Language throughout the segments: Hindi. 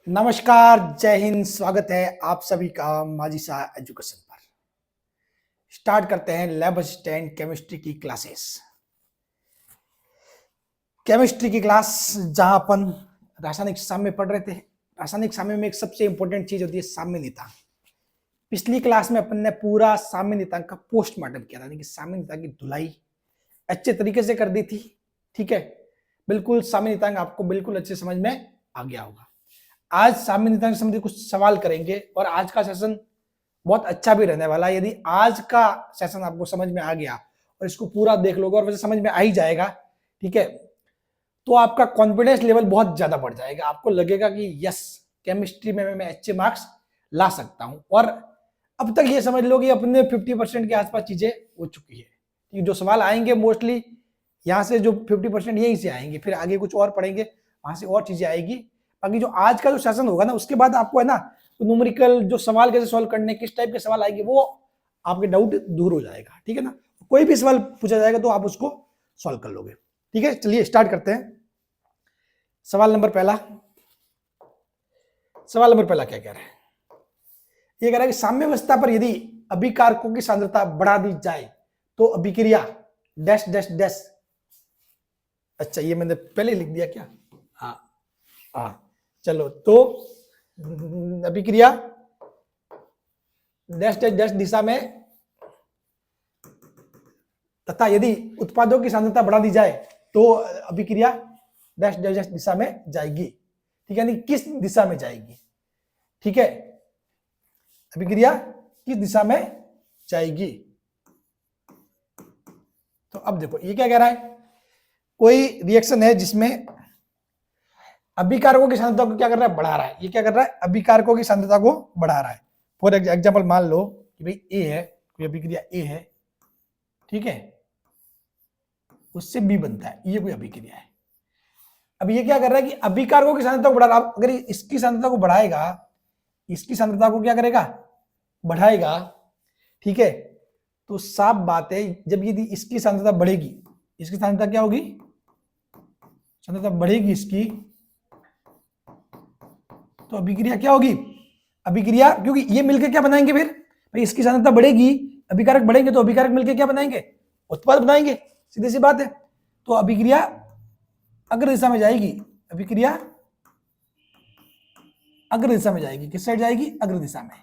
नमस्कार, जय हिंद। स्वागत है आप सभी का माझी शाह एजुकेशन पर। स्टार्ट करते हैं लैब असिस्टेंट केमिस्ट्री की क्लासेस। केमिस्ट्री की क्लास जहां अपन रासायनिक साम्य पढ़ रहे थे। रासायनिक साम्य में एक सबसे इंपॉर्टेंट चीज होती है साम्य नियतांक। पिछली क्लास में अपन ने पूरा साम्य नियतांक का पोस्टमार्टम किया था, यानी कि साम्य नियतांक की धुलाई अच्छे तरीके से कर दी थी। ठीक है, बिल्कुल साम्य नियतांक आपको बिल्कुल अच्छे समझ में आ गया होगा। आज साम्य नियतांक से संबंधित कुछ सवाल करेंगे और आज का सेशन बहुत अच्छा भी रहने वाला है। यदि आज का सेशन आपको समझ में आ गया और इसको पूरा देख लोगे और वैसे समझ में आ ही जाएगा, ठीक है, तो आपका कॉन्फिडेंस लेवल बहुत ज्यादा बढ़ जाएगा। आपको लगेगा कि यस, केमिस्ट्री में मैं अच्छे मार्क्स ला सकता हूं। और अब तक ये समझ लो कि अपने 50% के आसपास चीजें हो चुकी है। जो सवाल आएंगे मोस्टली यहाँ से, जो 50% यहीं से आएंगे, फिर आगे कुछ और पढ़ेंगे, वहां से और चीजें आएगी। बाकी जो आज का जो सेशन होगा ना, उसके बाद आपको है ना न्यूमेरिकल जो सवाल कैसे सॉल्व करने, किस टाइप के सवाल आएंगे, वो आपके डाउट दूर हो जाएगा। ठीक है ना, कोई भी सवाल पूछा जाएगा तो आप उसको सॉल्व कर लोगे। ठीक है, चलिए स्टार्ट करते हैं। सवाल नंबर पहला क्या कह रहा है? ये कह रहा है कि साम्यावस्था पर यदि अभिकारकों की सांद्रता बढ़ा दी जाए तो अभिक्रिया डैश डैश डैश। अच्छा, ये मैंने पहले लिख दिया क्या? हाँ, चलो। तो अभिक्रिया डैश डैश डैश दिशा में तथा यदि उत्पादों की सांद्रता बढ़ा दी जाए तो अभिक्रिया डैश डैश डैश दिशा में जाएगी। ठीक है, यानी किस दिशा में जाएगी? ठीक है, अभिक्रिया किस दिशा में जाएगी? तो अब देखो ये क्या कह रहा है, कोई रिएक्शन है जिसमें अभिकारकों की सांद्रता को क्या कर रहा है? बढ़ा रहा है। ये क्या कर रहा है? अभिकारकों की सांद्रता को बढ़ा रहा है। फॉर एग्जाम्पल मान लो कि भाई ए है, कोई अभिक्रिया ए है, ठीक है, उससे बी बनता है, ये कोई अभिक्रिया है। अब ये क्या कर रहा है कि अभिकारकों की सांद्रता को बढ़ा रहा है। अगर इसकी सांद्रता को बढ़ाएगा, इसकी सांद्रता को क्या करेगा? बढ़ाएगा। ठीक है, तो साफ बात है, जब यदि इसकी सांद्रता बढ़ेगी, इसकी सांद्रता क्या होगी? सांद्रता बढ़ेगी इसकी, तो अभिक्रिया क्या होगी? अभिक्रिया, क्योंकि ये मिलकर क्या बनाएंगे फिर? भाई इसकी सांद्रता बढ़ेगी, अभिकारक बढ़ेंगे, तो अभिकारक मिलकर क्या बनाएंगे? उत्पाद बनाएंगे। सीधी सी बात है। तो अभिक्रिया अग्र दिशा में जाएगी। अभिक्रिया अग्र दिशा में जाएगी। किस साइड जाएगी? अग्र दिशा में।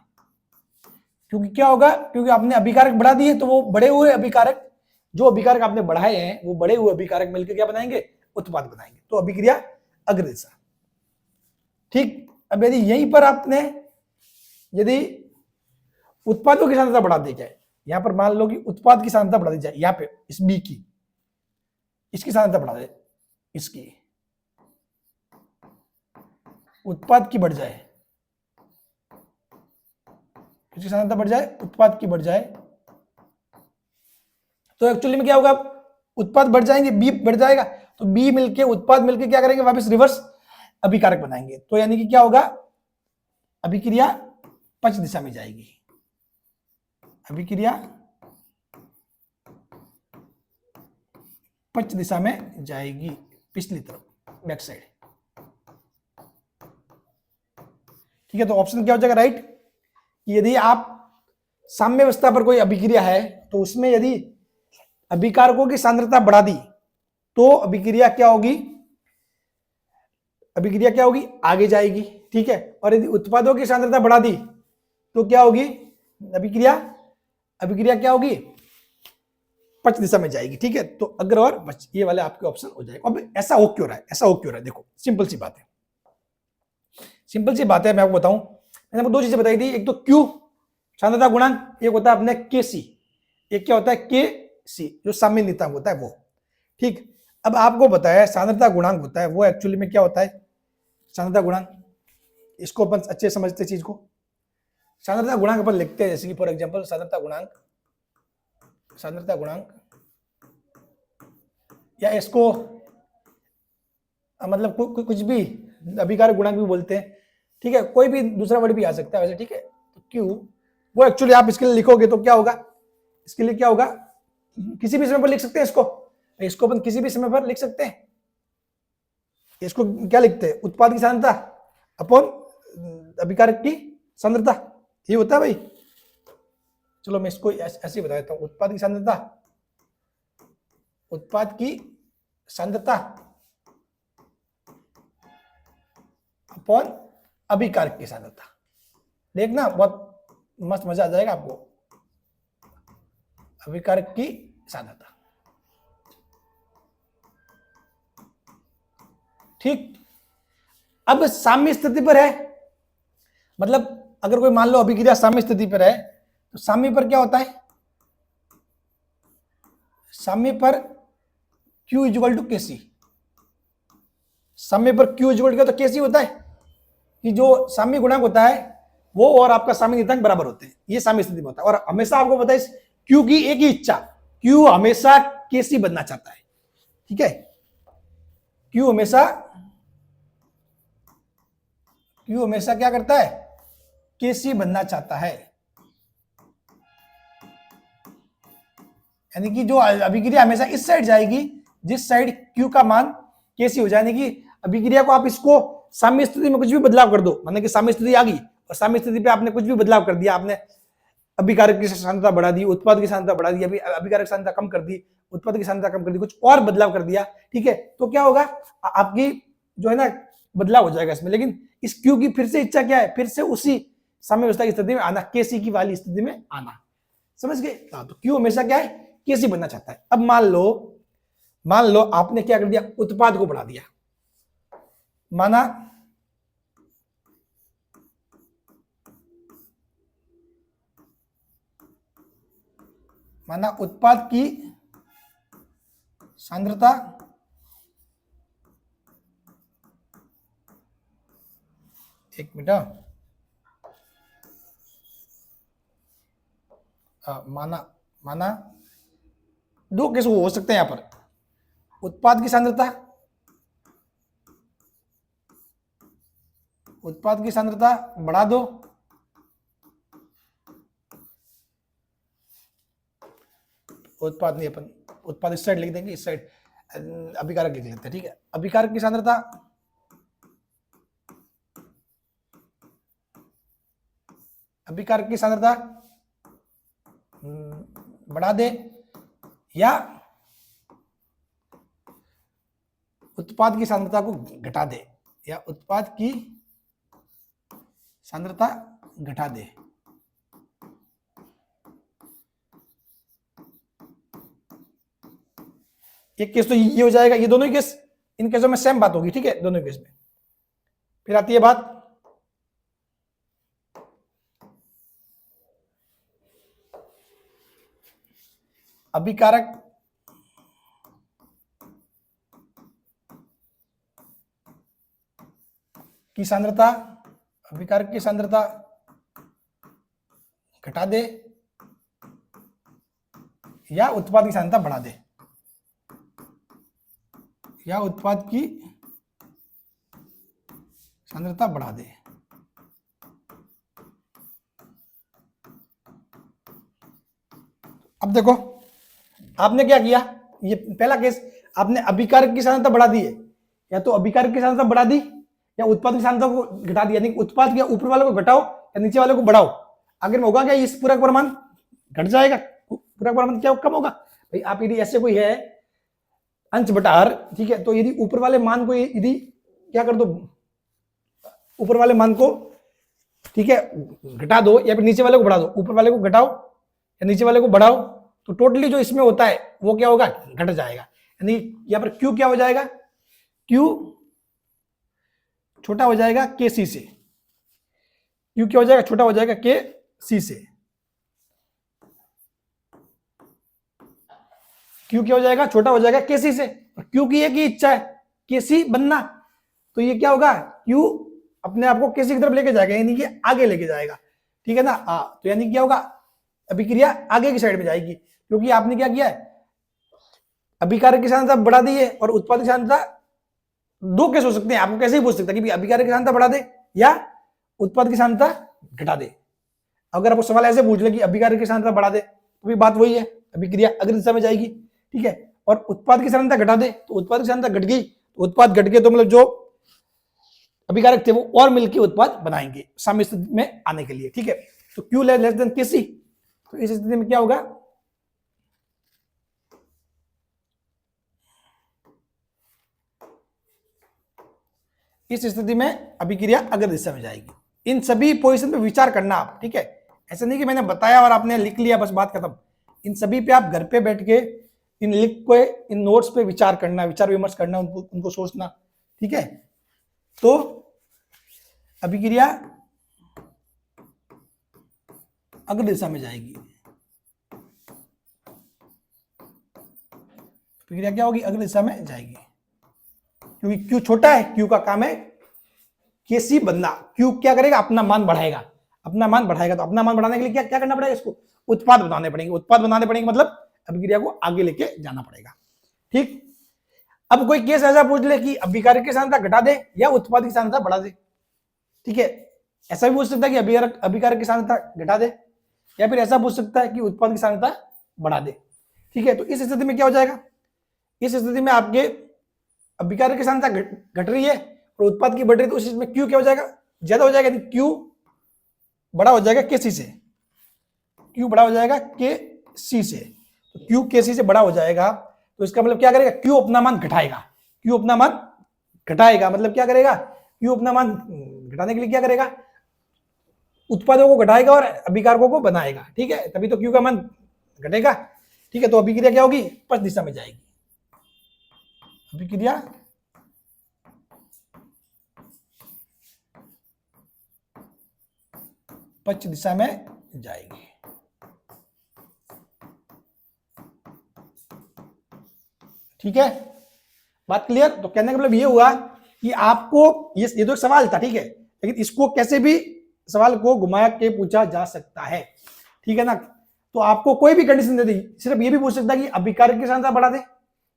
क्योंकि क्या होगा? क्योंकि आपने अभिकारक बढ़ा दिए, तो वो बढ़े हुए अभिकारक, जो अभिकारक आपने बढ़ाए हैं, वो बढ़े हुए अभिकारक मिलकर क्या बनाएंगे? उत्पाद बनाएंगे। तो अभिक्रिया अग्र दिशा। ठीक, अब यदि यहीं पर आपने यदि उत्पादों की सांद्रता बढ़ा दी जाए, यहां पर मान लो कि उत्पाद की सांद्रता बढ़ा दी जाए, यहां पे इस बी की, इसकी सांद्रता बढ़ा दे, इसकी उत्पाद की बढ़ जाए, इसकी सांद्रता बढ़ जाए, उत्पाद की बढ़ जाए, तो एक्चुअली में क्या होगा? उत्पाद बढ़ जाएंगे, बी बढ़ जाएगा, तो बी मिलके उत्पाद मिलके क्या करेंगे? वापस रिवर्स अभिकारक बनाएंगे। तो यानी कि क्या होगा? अभिक्रिया पक्ष दिशा में जाएगी। अभिक्रिया पक्ष दिशा में जाएगी, पिछली तरफ, बैक साइड। ठीक है, तो ऑप्शन क्या हो जाएगा? राइट। यदि आप साम्यावस्था पर कोई अभिक्रिया है तो उसमें यदि अभिकारकों की सांद्रता बढ़ा दी तो अभिक्रिया क्या होगी? अभिक्रिया क्या होगी? आगे जाएगी। ठीक है, और यदि उत्पादों की सांद्रता बढ़ा दी तो क्या होगी? अभिक्रिया क्या होगी? पक्ष दिशा में जाएगी। ठीक है, तो अग्र और पक्ष, ये वाले आपके ऑप्शन हो जाएगा। अब ऐसा हो क्यों रहा है? ऐसा हो क्यों रहा है? देखो, सिंपल सी बात है, सिंपल सी बात है। मैं आपको बताऊं, मैंने आपको दो चीजें बताई थी। एक तो क्यू सांद्रता गुणांक, एक होता है अपने के सी, एक क्या होता है? के सी, जो साम्य नियतांक होता है वो। ठीक, अब आपको बताया सांद्रता गुणांक होता है वो एक्चुअली में क्या होता है? सांद्रता गुणांक, इसको अपन अच्छे समझते चीज को। सांद्रता गुणांक अपन लिखते हैं, जैसे कि फॉर एग्जांपल सांद्रता गुणांक, या इसको मतलब कुछ भी अभिकारक गुणांक भी बोलते हैं। ठीक है, कोई भी दूसरा वर्ड भी आ सकता है वैसे। ठीक है, तो क्यू, वो एक्चुअली आप इसके लिए लिखोगे तो क्या होगा? इसके लिए क्या होगा? किसी भी समय पर लिख सकते हैं इसको अपन किसी भी समय पर लिख सकते हैं। इसको क्या लिखते हैं? उत्पाद की सांद्रता अपॉन अभिकारक की सांद्रता, ये होता है भाई। चलो मैं इसको ऐसे ही बता देता हूं, उत्पाद की सांद्रता, उत्पाद की सांद्रता अपॉन अभिकारक की सांद्रता। देखना बहुत मस्त मजा आ जाएगा आपको। अभिकारक की सांद्रता, ठीक। अब साम्य स्थिति पर है, मतलब अगर कोई मान लो अभिक्रिया साम्य स्थिति पर है, तो साम्य पर क्या होता है, साम्य पर Q इक्वल टू KC। साम्य पर Q इक्वल टू, तो KC होता है कि जो साम्य गुणांक होता है वो और आपका साम्य नियतांक बराबर होते हैं, ये साम्य स्थिति में होता है। और हमेशा आपको पता है Q की एक ही इच्छा, Q हमेशा KC बनना चाहता है, ठीक है। Q हमेशा क्या करता है, KC बनना चाहता है। यानी कि जो अभिक्रिया हमेशा इस साइड जाएगी, जिस साइड Q का मान KC हो जाए। यानी कि अभिक्रिया को आप इसको साम्य स्थिति में कुछ भी बदलाव कर दो, मतलब कि साम्य स्थिति आ गई और साम्य स्थिति पे आपने कुछ भी बदलाव कर दिया, आपने अभिकारक की सांद्रता बढ़ा दी, उत्पाद की सांद्रता बढ़ा दी, अभिकारक सांद्रता कम कर दी, उत्पाद की सांद्रता कम कर दी, कुछ और बदलाव कर दिया, ठीक है, तो क्या होगा, आपकी जो है ना बदलाव हो जाएगा इसमें। लेकिन इस Q की फिर से इच्छा क्या है, फिर से उसी साम्य अवस्था की स्थिति में आना, KC की वाली स्थिति में आना, समझ गए। तो Q हमेशा क्या है, KC बनना चाहता है। अब मान लो आपने क्या कर दिया, उत्पाद को बढ़ा दिया, माना उत्पाद की सांद्रता एक मिनट, माना दो केस हो सकते हैं यहां पर, उत्पाद की सांद्रता बढ़ा दो, उत्पाद नहीं, अपन उत्पाद इस साइड लिख देंगे, इस साइड अभिकारक लिख लेते हैं, ठीक है। अभिकारक की सांद्रता बढ़ा दे, या उत्पाद की सांद्रता को घटा दे, या उत्पाद की सांद्रता घटा दे। एक केस तो ये हो जाएगा, ये दोनों ही केस, इन केसों में सेम बात होगी, ठीक है, दोनों केस में। फिर आती है बात अभिकारक की सांद्रता, अभिकारक की सांद्रता घटा दे या उत्पाद की सांद्रता बढ़ा दे, या उत्पाद की सांद्रता बढ़ा दे। अब देखो आपने क्या किया, ये पहला केस, आपने अभिकारक की सांद्रता बढ़ा दी है, या तो अभिकारक की सांद्रता बढ़ा दी या उत्पाद की सांद्रता को घटा दिया, यानी उत्पाद के ऊपर वाले को घटाओ या नीचे वाले को बढ़ाओ। आखिर में होगा क्या, इस पूरक परिमाण घट जाएगा, पूरक परिमाण क्या कम होगा भाई। आप यदि ऐसे कोई है अंश बटा हर, ठीक है, तो यदि ऊपर वाले मान को यदि क्या कर दो, ऊपर वाले मान को, ठीक है, घटा दो या फिर नीचे वाले को बढ़ा दो, ऊपर वाले को घटाओ या नीचे वाले को बढ़ाओ, तो टोटली जो इसमें होता है वो क्या होगा, घट जाएगा। यानी यहाँ पर Q क्या हो जाएगा, Q छोटा हो जाएगा KC से, Q क्या हो जाएगा, छोटा हो जाएगा KC से, Q क्या हो जाएगा, छोटा हो जाएगा KC से। और Q की एक ही इच्छा है, KC बनना, तो ये क्या होगा, Q अपने आप को KC की तरफ लेके जाएगा, यानी कि आगे लेके जाएगा, ठीक है ना। तो यानी क्या होगा, अभिक्रिया आगे की साइड में जाएगी, क्योंकि आपने क्या किया है, अभिकारक की सांद्रता बढ़ा दी है और उत्पाद की सांद्रता, दो केस हो सकते हैं, आपको कैसे ही पूछ सकता है कि अभिकारक की सांद्रता बढ़ा दे या उत्पाद की सांद्रता घटा दे। अगर आपको सवाल ऐसे पूछ ले कि अभिकारक की सांद्रता बढ़ा दे, तो भी बात वही है, अभिक्रिया अग्र दिशा में जाएगी, ठीक है। और उत्पाद की सांद्रता घटा दे, तो उत्पाद की सांद्रता घट गई, तो उत्पाद घट गए तो मतलब जो अभिकारक थे वो और मिलकर उत्पाद बनाएंगे साम्य स्थिति में आने के लिए। ठीक है, तो Q लेस देन Kc, तो इस स्थिति में क्या होगा, इस स्थिति में अभिक्रिया अग्र दिशा में जाएगी। इन सभी पोजीशन पे विचार करना आप, ठीक है, ऐसा नहीं कि मैंने बताया और आपने लिख लिया बस बात खत्म। इन सभी पे आप घर पे बैठ के इन लिख के इन नोट्स पे विचार करना, विचार विमर्श करना, उनको सोचना। ठीक है, तो अभिक्रिया अग्र दिशा में जाएगी। अभिक्रिया क्या होगी, अग्र दिशा में जाएगी, क्योंकि Q छोटा है, Q का काम है Kc बनना। Q क्या करेगा, अपना मान बढ़ाएगा, अपना मान बढ़ाएगा। तो अपना मान बढ़ाने के लिए क्या क्या करना पड़ेगा, इसको उत्पाद बनाने पड़ेंगे। उत्पाद बनाने पड़ेंगे मतलब अभिक्रिया को आगे लेके जाना पड़ेगा। ठीक, अब कोई केस ऐसा पूछ ले कि अभिकारक की सांद्रता घटा दे या उत्पाद की सांद्रता बढ़ा दे। ठीक है, ऐसा भी पूछ सकता है कि अभिकारक की सांद्रता घटा दे, या फिर ऐसा पूछ सकता है कि उत्पाद की सांद्रता बढ़ा दे। ठीक है, तो इस स्थिति में क्या हो जाएगा, इस स्थिति में आपके अभिकारक की सांद्रता घट रही है और उत्पाद की बढ़ रही है, तो उस में Q क्या हो जाएगा, ज्यादा हो जाएगा। Q बड़ा हो जाएगा Kc से, Q बड़ा हो जाएगा Kc से, तो Q Kc से बड़ा हो जाएगा, तो इसका मतलब क्या करेगा, Q अपना मान घटाएगा। Q अपना मान घटाएगा मतलब क्या करेगा, Q अपना मान घटाने के लिए क्या करेगा, उत्पादों को घटाएगा और अभिकारकों को बनाएगा। ठीक है, तभी तो Q का मान घटेगा। ठीक है, तो अभिक्रिया क्या होगी, पश्च दिशा में जाएगी। अभिक्रिया पश्च दिशा में जाएगी। ठीक है, बात क्लियर। तो कहने का मतलब ये हुआ कि आपको ये तो एक सवाल था, ठीक है, लेकिन इसको कैसे भी सवाल को घुमा के पूछा जा सकता है। ठीक है ना, तो आपको कोई भी कंडीशन दे दी, सिर्फ ये भी पूछ सकता है कि अभिकारक की सांद्रता बढ़ा दे,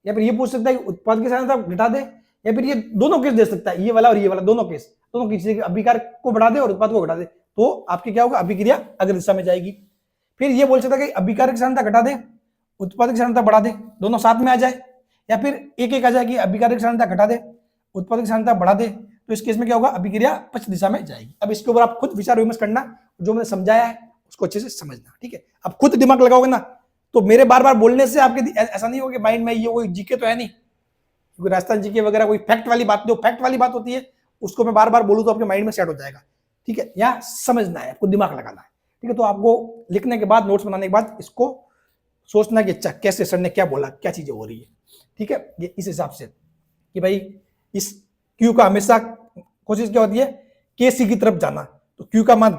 या फिर ये पूछ सकता है कि उत्पाद की सांद्रता घटा दे, या फिर ये दोनों केस दे सकता है, ये वाला और ये वाला, दोनों केस, दोनों किसी अभिकारक को बढ़ा दे और उत्पाद को घटा दे, तो आपकी क्या होगा, अभिक्रिया अग्र दिशा में जाएगी। फिर ये बोल सकता है कि अभिकारक की सांद्रता घटा दे, उत्पाद की सांद्रता बढ़ा दे, दोनों साथ में आ जाए, या फिर एक एक आ जाए कि अभिकारक की सांद्रता घटा दे, उत्पाद की सांद्रता बढ़ा दे, तो इस केस में क्या होगा, अभिक्रिया पश्च दिशा में जाएगी। अब इसके ऊपर आप खुद विचार विमर्श करना, जो मैंने समझाया है उसको अच्छे से समझना। ठीक है, अब खुद दिमाग लगाओगे ना, तो मेरे बार बार बोलने से आपके ऐसा नहीं होगा कि माइंड में ये कोई जीके तो है नहीं, क्योंकि राजस्थान जीके वगैरह कोई फैक्ट वाली बात, जो फैक्ट वाली बात होती है उसको मैं बार बार बोलूँ तो आपके माइंड में सेट हो जाएगा। ठीक है, यहाँ समझना है, आपको दिमाग लगाना है। ठीक है, तो आपको लिखने के बाद, नोट्स बनाने के बाद इसको सोचना कि अच्छा कैसे सर ने क्या बोला, क्या चीजें हो रही है। ठीक है, ये इस हिसाब से कि भाई इस Q का हमेशा कोशिश क्या होती है, Kc की तरफ जाना। तो Q का मान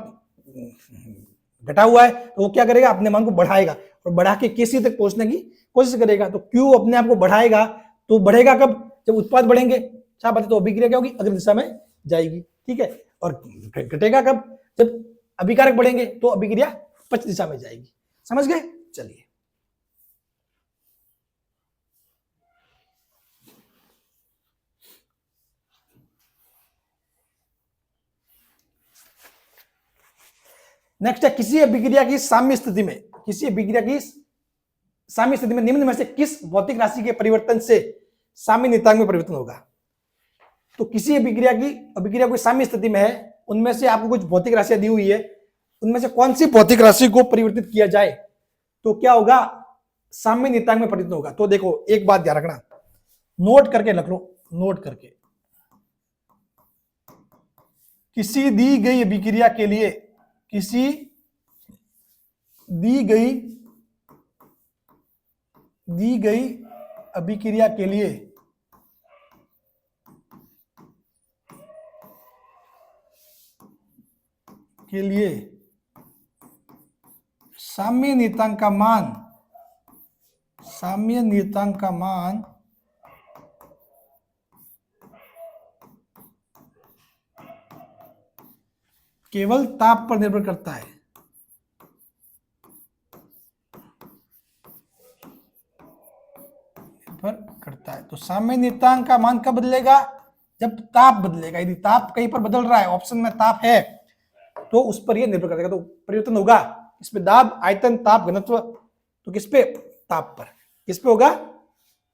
घटा हुआ है तो वो क्या करेगा, अपने मान को बढ़ाएगा और बढ़ा के Kc तक पहुंचने की कोशिश करेगा। तो Q अपने आप को बढ़ाएगा, तो बढ़ेगा कब, जब उत्पाद बढ़ेंगे, क्या बात है, तो अभिक्रिया क्या होगी, अग्र दिशा में जाएगी। ठीक है, और घटेगा कब, जब अभिकारक बढ़ेंगे, तो अभिक्रिया पश्च दिशा में जाएगी। समझ गए, चलिए नेक्स्ट है, किसी अभिक्रिया की साम्य स्थिति में, किसी अभिक्रिया की साम्य स्थिति में निम्न में से किस भौतिक राशि के परिवर्तन से साम्य नियतांक में परिवर्तन होगा। तो किसी अभिक्रिया कोई साम्य स्थिति में है, उनमें से आपको कुछ भौतिक राशियां दी हुई है, उनमें से कौन सी भौतिक राशि को परिवर्तित किया जाए तो क्या होगा, साम्य नियतांक में परिवर्तन होगा। तो देखो एक बात ध्यान रखना, नोट करके रख लो, नोट करके, किसी दी गई अभिक्रिया के लिए, किसी दी गई अभिक्रिया के लिए साम्य नियतांक का मान केवल ताप पर निर्भर करता है। तो साम्य नियतांक का मान कब बदलेगा, जब ताप बदलेगा। यदि ताप कहीं पर बदल रहा है, ऑप्शन में ताप है, तो उस पर यह निर्भर करेगा, तो परिवर्तन होगा इसमें दाब, आयतन, ताप, घनत्व, तो किस पे, ताप पर, किस पे होगा,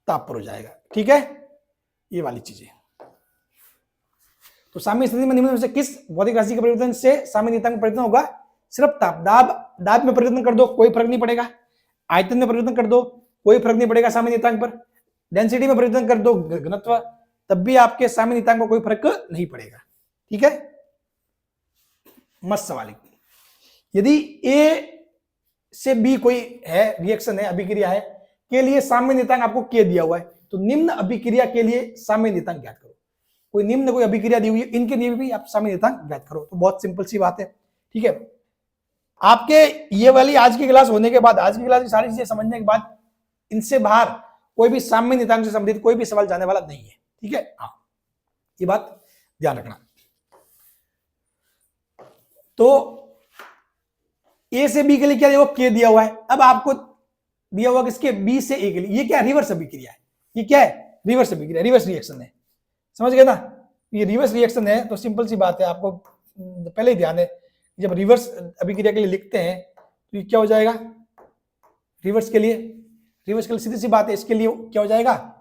ताप पर हो जाएगा। ठीक है, ये वाली चीजें। तो साम्य स्थिति में निम्न में से किस भौतिक राशि के परिवर्तन से साम्य नियतांक में परिवर्तन होगा? सिर्फ ताप। दाब में परिवर्तन कर दो, कोई फर्क नहीं पड़ेगा। आयतन में परिवर्तन कर दो, कोई फर्क नहीं पड़ेगा साम्य नियतांक पर। डेंसिटी में परिवर्तन कर दो, घनत्व, तब भी आपके साम्य नियतांक को कोई फर्क नहीं पड़ेगा। ठीक है, मस्त सवाल है। यदि ए से बी कोई है, रिएक्शन है, अभिक्रिया है, के लिए साम्य नियतांक आपको के दिया हुआ है, तो निम्न अभिक्रिया के लिए साम्य नियतांक ज्ञात करो। कोई निम्न कोई अभिक्रिया दी हुई है, इनके लिए भी आप साम्य नियतांक ज्ञात करो। तो बहुत सिंपल सी बात है। ठीक है, आपके ये वाली आज की क्लास होने के बाद, आज की क्लास की सारी चीजें समझने के बाद, इनसे बाहर कोई भी साम्य नियतांक से संबंधित कोई भी सवाल जाने वाला नहीं है। ठीक है, हाँ, ये बात ध्यान रखना। तो ए से बी के लिए क्या देखो, के दिया हुआ है। अब आपको दिया हुआ किसके, बी से ए के लिए, ये क्या रिवर्स अभिक्रिया है, ये क्या है, रिवर्स अभिक्रिया, रिवर्स रिएक्शन है। समझ गए ना, ये रिवर्स रिएक्शन है। तो सिंपल सी बात है, आपको पहले ही ध्यान है, जब रिवर्स अभिक्रिया के लिए लिखते हैं तो ये क्या हो जाएगा, रिवर्स के लिए सीधी सी बात है, इसके लिए क्या हो जाएगा,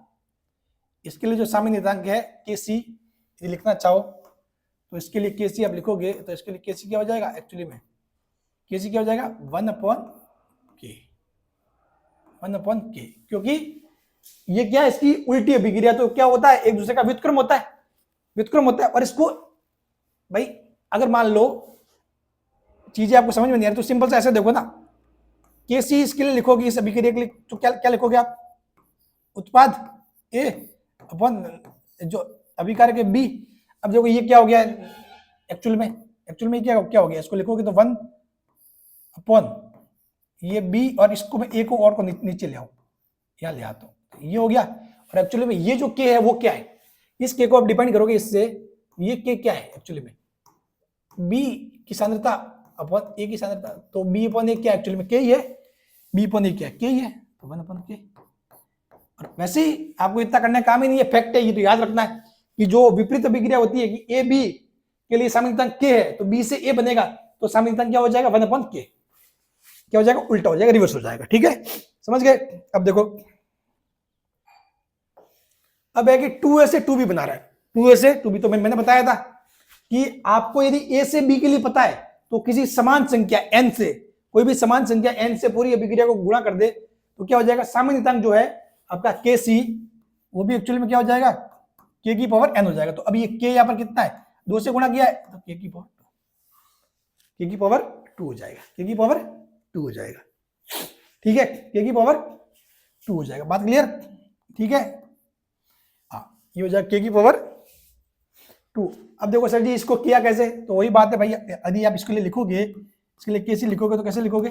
इसके लिए जो साम्य नियतांक है के सी, यदि लिखना चाहो तो इसके लिए के सी आप लिखोगे, तो इसके लिए के सी क्या हो जाएगा, एक्चुअली में के सी क्या हो जाएगा, 1/k, 1/k, क्योंकि ये क्या है, इसकी उल्टी अभिक्रिया। तो क्या होता है, एक दूसरे का व्युत्क्रम होता है। और इसको भाई अगर मान लो चीजें आपको समझ में नहीं आ रही, तो सिंपल से ऐसे देखो ना, के सी इसके लिए लिखोगे, इस अभिक्रिया के लिए, तो क्या क्या लिखोगे आप, उत्पाद ए अपन जो अभिकारक है बी। अब देखो ये क्या हो गया एक्चुअल में क्या हो गया, इसको लिखोगे तो 1/, ये बी, और इसको मैं ए को और को नीचे ले आऊं, यहाँ ले आता हूं, ये हो गया। और एक्चुअली में ये जो के है वो क्या है, इस के को आप डिपेंड करोगे इससे, ये के क्या है एक्चुअली में, बी की सांद्रता अपन ए की सांद्रता। तो बी अपन ए क्या एक्चुअली में, के ही है, बी अपन ए क्या है, के ही है, तो 1/k। और वैसे ही आपको इतना करने का काम ही नहीं है, फैक्ट है ये, तो याद रखना है कि जो विपरीत अभिक्रिया होती है कि ए बी के लिए साम्य नियतांक के है, तो बी से ए बनेगा, तो साम्य नियतांक क्या हो जाएगा, 1/k, क्या हो जाएगा, उल्टा हो जाएगा, रिवर्स हो जाएगा। ठीक है, समझ गए। अब देखो, अब है कि 2a से 2b बना रहा है, 2a से 2b, तो मैंने बताया था कि आपको यदि a से b के लिए पता है, तो किसी समान संख्या n से, कोई भी समान संख्या n से पूरी अभिक्रिया को गुणा कर दे, तो क्या हो जाएगा, साम्य नियतांक जो है आपका के सी, वो भी एक्चुअली में क्या हो जाएगा, k की पावर n हो जाएगा। तो अब ये k यहां पर कितना है, 2 से गुणा किया है, तो k की पावर 2 हो जाएगा, k की पावर 2 हो जाएगा। ठीक है, k की पावर 2 हो जाएगा, बात क्लियर। ठीक है, हाँ, ये हो जाएगा k की पावर 2। अब देखो सर जी इसको किया कैसे, तो वही बात है भाई, यदि आप इसके लिए लिखोगे, इसके लिए कैसे लिखोगे, तो कैसे लिखोगे,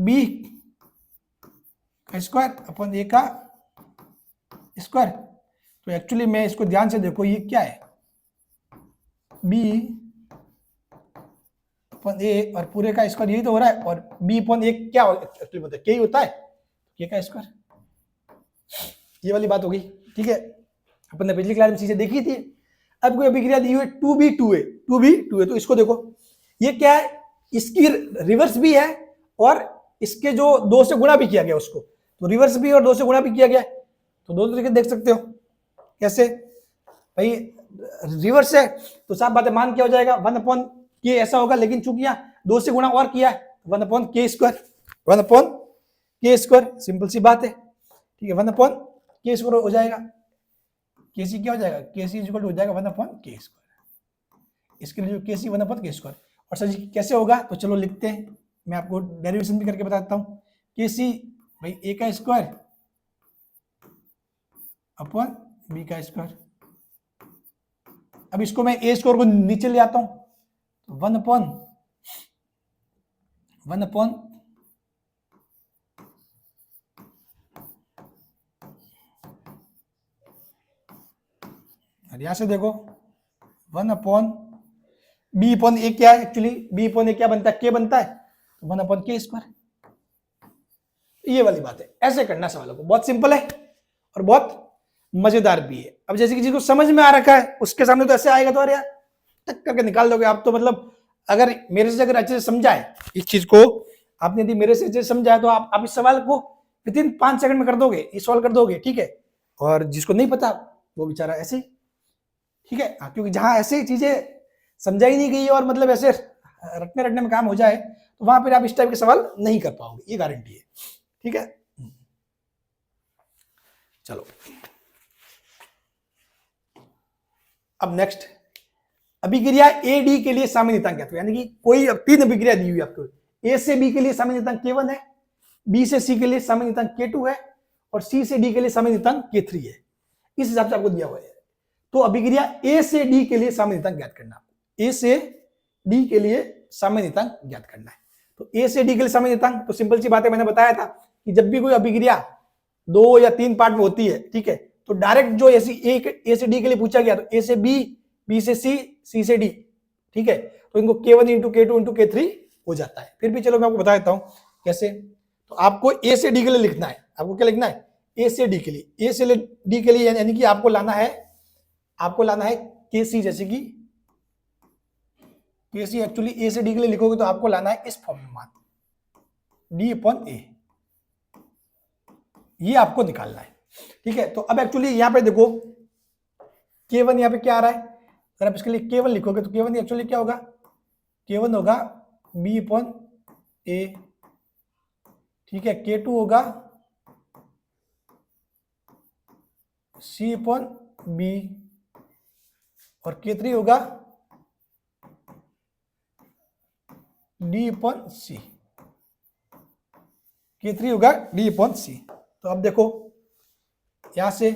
b का स्क्वायर अपन a का स्क्वायर। तो एक्चुअली में इसको ध्यान से देखो, ये क्या है, b अपन a, और पूरे का स्क्वायर यही तो हो रहा है, और b अपन a क्या एक्चुअली मतलब k ही होता है, k का स्क्वायर, ये वाली बात होगी। ठीक है, अपन ने पिछली क्लास में चीजें देखी थी। अब कोई अभिक्रिया दी हुई है 2b 2a, तो इसको देखो, ये क्या है, इसकी रिवर्स भी है, और इसके जो 2 से गुणा भी किया गया उसको, तो रिवर्स भी और 2 से गुणा भी किया गया, तो दो तरीके देख सकते हो। कैसे भाई, रिवर्स है तो साफ बात है, मान क्या हो जाएगा, 1/k ऐसा होगा, लेकिन चूंकि यहाँ 2 से गुणा और किया है, 1/k square, 1/k square, simple सी बात है। ठीक है, 1/k स्क्वायर हो जाएगा, केसी क्या हो जाएगा, केसी इक्वल टू हो जाएगा 1/k स्क्वायर। इसके लिए जो केसी 1/k स्क्वायर। और सर जी कैसे होगा, तो चलो लिखते हैं, मैं आपको डेरिवेशन भी करके बताता हूँ। केसी भाई a का स्क्वायर अपन b का स्क्वायर। अब इसको मैं a स्क्वायर को नीचे ले आता हूं, तो 1/, यहां से देखो 1/b/a क्या है, एक्चुअली b/a क्या बनता है, k बनता है, तो 1/k स्क्वायर। ये वाली बात है, ऐसे करना सवालों को, बहुत सिंपल है और बहुत मजेदार भी है। अब जैसे किसी को समझ में आ रखा है, उसके सामने तो ऐसे आएगा तो अरे यार टक करके निकाल दोगे आप, तो मतलब अगर मेरे से अगर अच्छे से समझाए इस चीज को, आपने यदि मेरे से अच्छे से समझाया, तो आप इस सवाल को विद इन 5 सेकंड में कर दोगे, ये सॉल्व कर दोगे। ठीक है, और जिसको नहीं पता वो बेचारा ऐसे ठीक है। क्योंकि जहां ऐसे चीजें समझाई नहीं गई और मतलब ऐसे रटने रटने में काम हो जाए तो वहां पर आप इस टाइप के सवाल नहीं कर पाओगे, ये गारंटी है। ठीक है, चलो अब नेक्स्ट, अभिक्रिया ए डी के लिए सामान्य नियतांक क्या, यानी कि कोई 3 अभिक्रिया दी हुई आपको, ए से बी के लिए सामान्य नियतांक K1 है, बी से सी के लिए सामान्य नियतांक K2 है और सी से डी के लिए सामान्य नियतांक K3 है। इस हिसाब से आपको दिया हुआ है। तो अभिक्रिया ए से डी के लिए सामान्य नियतांक ज्ञात करना, ए से डी के लिए सामान्य नियतांक ज्ञात करना है। तो ए से डी के लिए सामान्य नियतांक, तो सिंपल सी बात है, मैंने बताया था कि जब भी कोई अभिक्रिया 2 या 3 पार्ट में होती है, ठीक है, तो डायरेक्ट जो ए से डी के लिए पूछा गया, तो ए से बी, बी से सी, सी से डी, ठीक है, तो इनको K1 into K2 into K3 हो जाता है। फिर भी चलो मैं आपको बता देता हूं कैसे। तो आपको ए से डी के लिए लिखना है, आपको क्या लिखना है, ए से डी के लिए, ए से डी के लिए यानी कि आपको लाना है KC, जैसे कि KC एक्चुअली ए से डी के लिए लिखोगे तो आपको लाना है इस फॉर्म में मान D/A, ये आपको निकालना है। ठीक है, तो अब एक्चुअली यहां पे देखो K1 यहां पे क्या आ रहा है, अगर आप इसके लिए K1 लिखोगे तो K1 एक्चुअली क्या होगा, K1 होगा B/A, ठीक है, K2 होगा C/B और K3 होगा D/C, K3 होगा D/C। तो अब देखो यहां से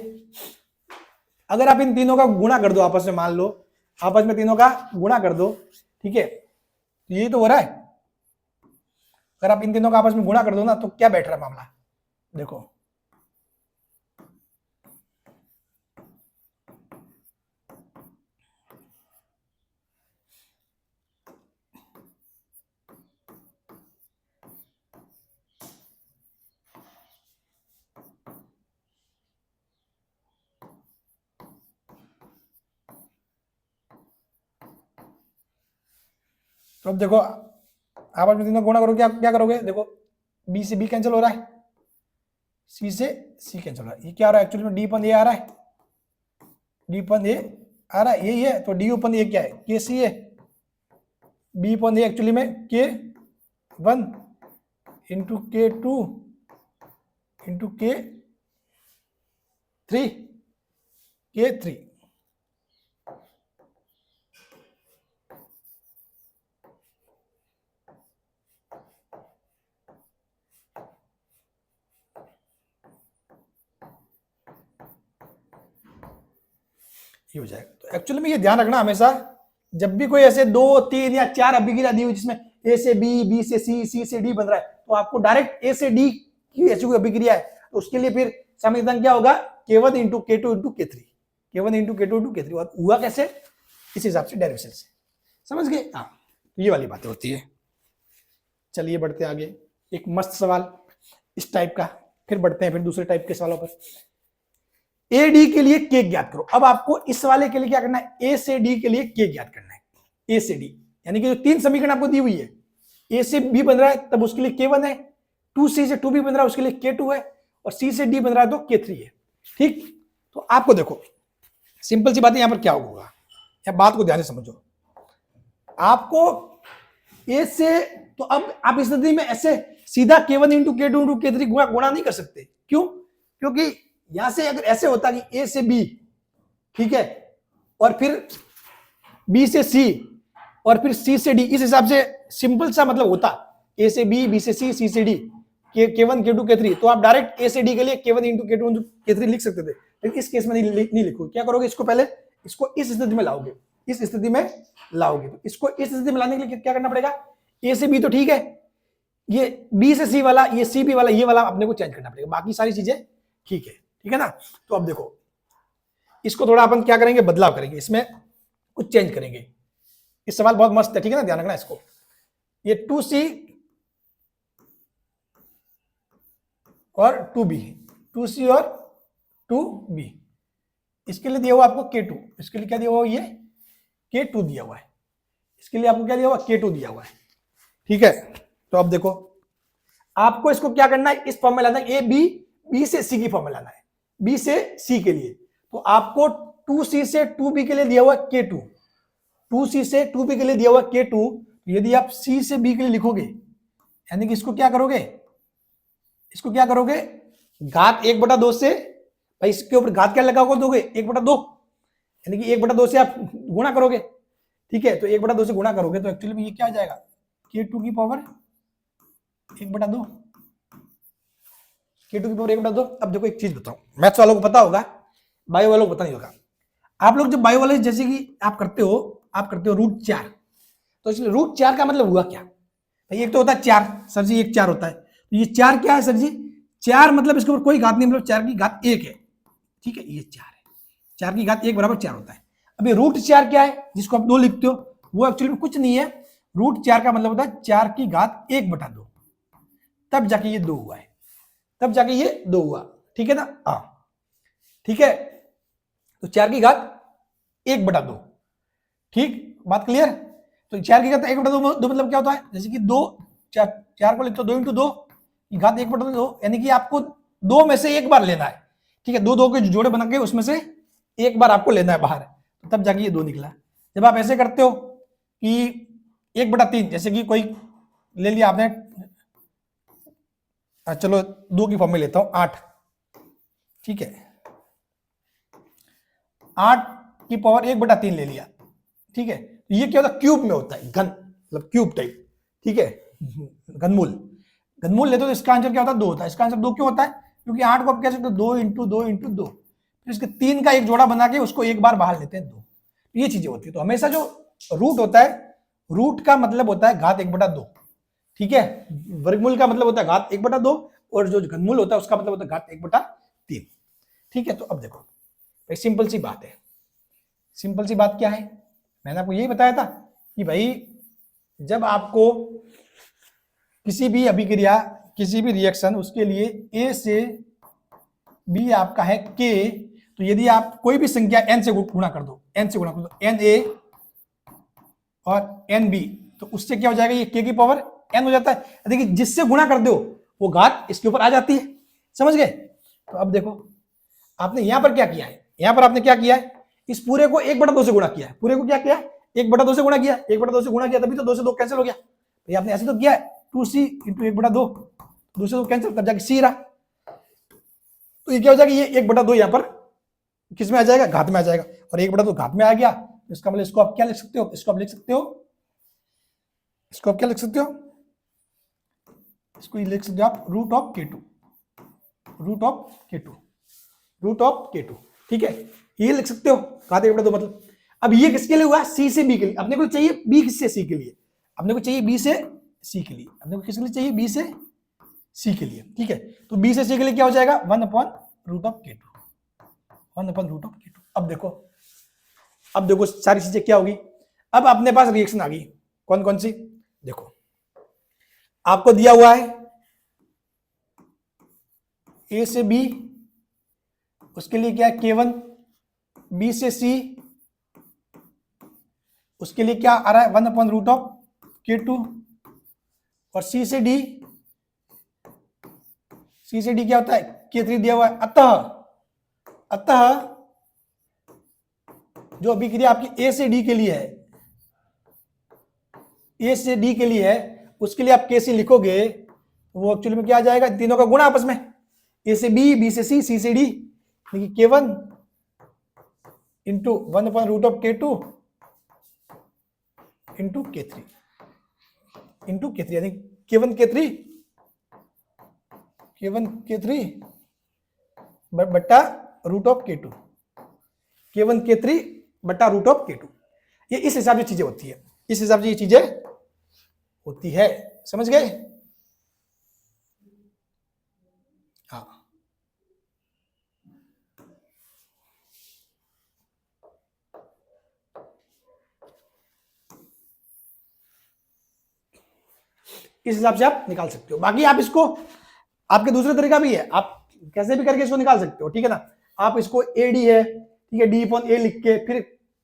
अगर आप इन तीनों का गुणा कर दो आपस में, मान लो आपस में तीनों का गुणा कर दो, ठीक है, तो ये तो हो रहा है। अगर आप इन तीनों का आपस में गुणा कर दो ना, तो क्या बैठ रहा है मामला, देखो तो अब देखो आपस में तीनों गुणा करो, क्या क्या करोगे, देखो बी से बी कैंसिल हो रहा है, सी से सी कैंसिल हो रहा है, ये क्या आ रहा है एक्चुअली में D/A आ रहा है, D/A आ रहा है, यही है। तो D/A क्या है, KC है, B/A एक्चुअली में K1 into K2 into K3 ये हो जाएगा। तो एक्चुअली में ये ध्यान रखना हमेशा, जब भी कोई ऐसे 2, 3 या 4 अभिक्रिया दी हुई जिसमें ए से बी, बी से सी, सी से डी बन रहा है, तो आपको डायरेक्ट ए से डी की ऐसी कोई अभिक्रिया है तो उसके लिए फिर सामान्य नियतांक क्या होगा, K1 into K2 into K3, K1 into K2 into K3। और हुआ कैसे, इस हिसाब से डेरिवेशन से, समझ गए। हाँ, ये वाली बातें होती है। चलिए बढ़ते हैं आगे, एक मस्त सवाल इस टाइप का, फिर बढ़ते हैं फिर दूसरे टाइप के सवालों पर। ए डी के लिए के ज्ञात करो। अब आपको इस वाले के लिए क्या करना है, ए से डी के लिए के ज्ञात करना है, ए से डी, यानी कि जो 3 समीकरण आपको दी हुई है, ए से बी बन रहा है तब उसके लिए K1 है, 2C से 2B बन रहा है उसके लिए K2 है और C से D बन रहा है तो K3 है। ठीक, तो आपको देखो सिंपल सी बात है, यहां पर क्या होगा, या बात को ध्यान से समझो। आपको ए से, तो अब आप इस स्थिति में ऐसे सीधा K1 into K2 into K3 गुणा नहीं कर सकते। क्यों, क्योंकि यहां से अगर ऐसे होता कि ए से बी, ठीक है, और फिर बी से सी और फिर सी से डी, इस हिसाब से सिंपल सा मतलब होता ए से बी, बी से सी, सी से डी, K1 K2 K3, तो आप डायरेक्ट ए से डी के लिए K1 into K2 into K3 लिख सकते थे। लेकिन इस केस में नहीं लिखोगे, क्या करोगे, इसको पहले इसको इस स्थिति में लाओगे, इस स्थिति में लाओगे। तो इसको इस स्थिति में लाने के लिए क्या करना पड़ेगा, ए से बी तो ठीक है, ये बी से सी वाला, ये सी बी वाला, ये वाला अपने को चेंज करना पड़ेगा, बाकी सारी चीजें ठीक है ना। तो अब देखो इसको थोड़ा अपन क्या करेंगे, बदलाव करेंगे, इसमें कुछ चेंज करेंगे। ये सवाल बहुत मस्त है, ठीक है ना, ध्यान रखना इसको। ये 2C और 2B, 2C और 2B, इसके लिए दिया हुआ आपको K2, इसके लिए क्या दिया हुआ, ये K2 दिया हुआ है, इसके लिए आपको क्या दिया हुआ, K2 दिया हुआ है। ठीक है, तो अब देखो आपको इसको क्या करना है, इस फॉर्म में लाना है, ए बी, बी से सी की फॉर्म में लाना है, बी से सी के लिए। तो आपको 2c से 2b के लिए दिया हुआ k2, 2c से 2b के लिए दिया हुआ k2, यदि आप c से b के लिए लिखोगे, यानी कि इसको क्या करोगे, इसको क्या करोगे, घात 1/2 से, भाई इसके ऊपर घात क्या लगा दोगे, 1/2, यानी कि 1/2 से आप गुणा करोगे, ठीक है। तो 1/2 से गुणा करोगे तो एक्चुअली में ये क्या आ जाएगा, k2 की पावर 1/2, k2 की पावर 1/2। अब देखो एक चीज बताऊं, मैथ्स वालों को पता होगा, बायो वालों को पता नहीं होगा। आप लोग जब बायो वाले जैसे कि आप करते हो √4, तो इसलिए √4 का मतलब हुआ क्या, भाई एक तो होता है 4, सर जी एक 4 होता है, तो ये 4 क्या है सर जी, 4 मतलब इसके ऊपर कोई घात नहीं, मतलब 4 की घात 1 है, ठीक है, ये 4 है, 4 की घात 1 बराबर 4 होता है। अब ये √4 क्या है, जिसको आप 2 लिखते हो, वो एक्चुअली में कुछ नहीं है, √4 का मतलब होता है 4 की घात 1/2, तब जाके ये 2 हुआ है, तब जाके ये 2 हुआ, ठीक है ना, हाँ ठीक है। तो 4 की घात 1/2, ठीक, बात क्लियर। तो 4 की घात 1/2 मतलब क्या होता है, जैसे कि 2, 4 को लिखते हो 2 × 2 की घात 1/2, यानी कि आपको 2 में से एक बार लेना है, ठीक है, 2 के जोड़े बना के उसमें से एक बार आपको लेना है बाहर, तब जाके ये 2 निकला। जब आप ऐसे करते हो कि 1/3, जैसे कि कोई ले लिया आपने, चलो 2 की फॉर्म में लेता हूं 8, ठीक है, 8 की पावर 1/3 ले लिया, ठीक है। ये क्या होता है, क्यूब में होता है, घन मतलब क्यूब टाइप, ठीक है, घनमूल, घनमूल लेते हो तो इसका आंसर क्या होता है, 2 होता है। इसका आंसर 2 क्यों होता है, क्योंकि 8 को आप कह सकते हो 2 × 2 × 2, फिर इसके 3 का एक जोड़ा बना के उसको एक बार बाहर लेते हैं 2, ये चीजें होती है। तो हमेशा जो रूट होता है, रूट का मतलब होता है घात 1/2, ठीक है, वर्गमूल का मतलब होता है घात 1/2, और जो घनमूल होता है उसका मतलब होता है घात 1/3, ठीक है। तो अब देखो सिंपल सी बात है, सिंपल सी बात क्या है, मैंने आपको यही बताया था कि भाई जब आपको किसी भी अभिक्रिया, किसी भी रिएक्शन, उसके लिए A से B आपका है K, तो यदि आप कोई भी संख्या n से गुणा कर दो, n से गुणा कर दो, Na और Nb, तो उससे क्या हो जाएगा, ये K की पावर n हो जाता है। देखिए जिससे गुणा कर दो वो घात इसके ऊपर आ जाती है, समझ गए। तो अब देखो आपने यहां पर क्या किया है, यहां पर आपने क्या किया है, इस पूरे को 1/2 से गुणा किया है, पूरे को क्या किया, 1/2 से गुणा किया, 1/2 से गुणा किया, तभी तो 2 से 2 कैंसिल हो गया, भाई आपने ऐसे तो किया है, 2c × 1/2, 2 से 2 कैंसिल, तब जाके c रहा। तो ये क्या हो जाएगा, ये 1/2 यहां पर किस में आ जाएगा, घात में आ जाएगा, और 1/2 घात में आ गया, तो इसका मतलब इसको आप क्या लिख सकते हो, इसको आप लिख सकते हो, इसको आप क्या लिख सकते हो, इसको लिख सकते हो आप √k2, √k2, ठीक है, ये लिख सकते हो, घात 1/2 मतलब। अब ये किसके लिए हुआ, सी से बी के लिए, अपने को चाहिए बी किससे सी के लिए, अपने को चाहिए बी से सी के लिए, अपने को किसके लिए चाहिए, बी से सी के लिए, ठीक है। तो बी से सी के लिए क्या हो जाएगा, 1/√k2, 1/√k2। अब देखो सारी चीजें क्या होगी, अब अपने पास रिएक्शन आ गई, कौन कौन सी, देखो आपको दिया हुआ है A से B, उसके लिए क्या है K1, B से C, उसके लिए क्या आ रहा है 1/√k2, और C से D, C से D क्या होता है K3 दिया हुआ है। अतः जो अभिक्रिया आपकी A से D के लिए है, A से D के लिए है, उसके लिए आप KC लिखोगे, वो एक्चुअली में क्या आ जाएगा, तीनों का गुणा आपस में, A से B, B से C, C से D, K1 × 1/√k2 × K3 यानी K1 K3 बट्टा √k2, K1 K3 बट्टा √k2, ये इस हिसाब से चीजें होती है, इस हिसाब से ये चीजें होती है, समझ गए। हाँ इस हिसाब से आप निकाल सकते हो। बाकी आप इसको, आपके दूसरे तरीका भी है, आप कैसे भी करके इसको निकाल सकते हो, ठीक है ना। आप इसको AD है, ठीक है, D/A लिख के फिर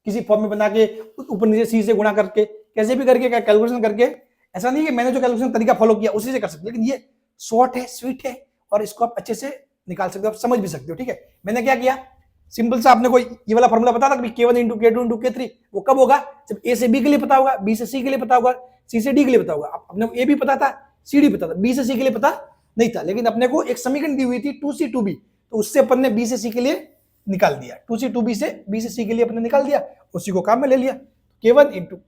किसी फॉर्म में बना के ऊपर नीचे C से गुणा करके, कैसे भी करके कैलकुलेशन करके, ऐसा नहीं है कि मैंने जो कैलकुलेशन तरीका फॉलो किया उसी से कर सकते, लेकिन ये शॉर्ट है, स्वीट है, और इसको आप अच्छे से निकाल सकते हो, आप समझ भी सकते हो, ठीक है। मैंने क्या किया, सिंपल सा आपने कोई ये वाला फॉर्मूला पता था कि K1 into K2 into K3, वो कब होगा? जब A से B के लिए पता होगा, B से C के लिए पता होगा, C से D के लिए पता होगा। अपने को A भी पता था, C D पता था, B से C के लिए पता नहीं था, लेकिन अपने को एक समीकरण दी हुई थी 2C 2B, तो उससे अपन ने B से C के लिए निकाल दिया, 2C 2B से B से C के लिए अपने निकाल दिया, उसी को काम में ले लिया। K1 इंटू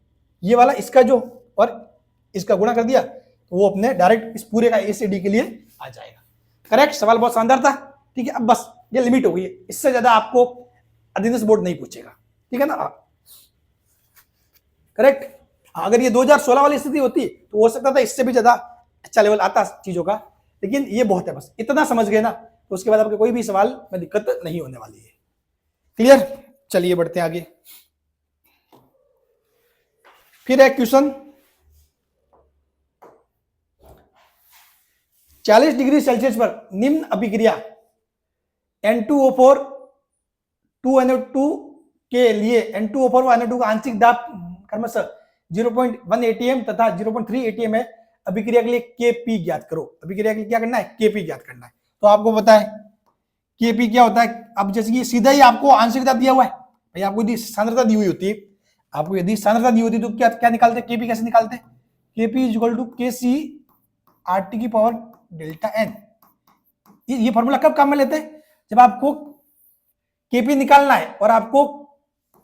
ये वाला इसका जो और इसका गुणा कर दिया, तो वो अपने डायरेक्ट इस पूरे का A से D के लिए आ जाएगा। करेक्ट, सवाल बहुत शानदार था। ठीक है, अब बस ये लिमिट हो गई है, इससे ज्यादा आपको अधीनस्थ बोर्ड नहीं पूछेगा। ठीक है ना? करेक्ट। अगर ये 2016 वाली स्थिति होती तो हो सकता था इससे भी ज्यादा अच्छा लेवल आता चीजों का, लेकिन ये बहुत है, बस इतना समझ गए ना, तो उसके बाद आपके कोई भी सवाल में दिक्कत नहीं होने वाली है। क्लियर? चलिए बढ़ते हैं आगे। फिर एक क्वेश्चन, 40 डिग्री सेल्सियस पर निम्न अभिक्रिया N2O4 2NO2 के लिए N2O4 व NO2 का आंशिक दाब क्रमशः 0.1 atm तथा 0.3 atm है। अभिक्रिया के लिए Kp ज्ञात करो। अभिक्रिया के लिए क्या करना है? Kp ज्ञात करना है। तो आपको पता है Kp क्या होता है। अब जैसे कि सीधा ही आपको आंशिक दाब दिया हुआ है, भाई आपको यदि सांद्रता दी हुई होती, आपको यदि सांद्रता दी होती तो क्या क्या निकालते? Kp कैसे निकालते? Kp equal to Kc RT की पावर डेल्टा n। ये फॉर्मूला कब काम में लेते हैं? जब आपको Kp निकालना है और आपको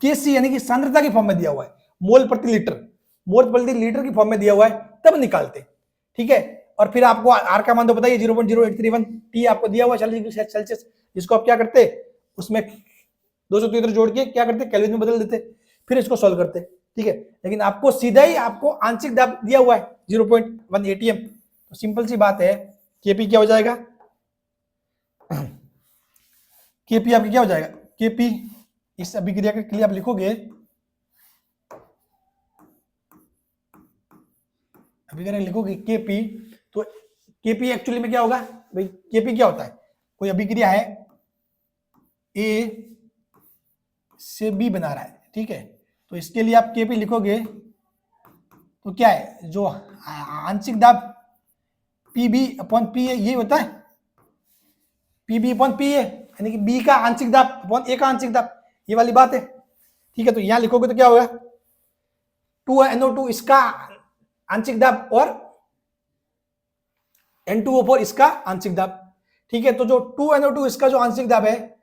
Kc यानी कि सांद्रता की फॉर्म में दिया हुआ है, मोल प्रति लीटर की फॉर्म में दिया हुआ है, तब निकालते। ठीक है, और फिर आपको R का मान तो पता ही 0.0831 T आपको दिया हुआ 40 डिग्री सेल्सियस, जिसको आप क्या करते? उसमें 273 जोड़ के क्या करते? केल्विन में बदल देते, फिर इसको सॉल्व करते। ठीक है, लेकिन आपको सीधा ही आपको आंशिक दाब दिया हुआ है 0.1 atm, तो सिंपल सी बात है Kp क्या हो जाएगा? Kp आपकी क्या हो जाएगा? Kp इस अभिक्रिया के लिए आप लिखोगे, अभिक्रिया लिखोगे Kp, तो Kp एक्चुअली में क्या होगा भाई? Kp क्या होता है? कोई अभिक्रिया है A से B बना रहा है, ठीक है, तो इसके लिए आप Kp लिखोगे तो क्या है? जो आंशिक दाब Pb अपॉन P ये होता है, Pb अपॉन P यानी कि B का आंशिक दाब अपॉन A का आंशिक दाब, ये वाली बात है। ठीक है, तो यहां लिखोगे तो क्या होगा? 2NO2 इसका आंशिक दाब और N2O4 इसका आंशिक दाब। ठीक है, तो जो 2NO2 इसका जो आंशिक दाब है,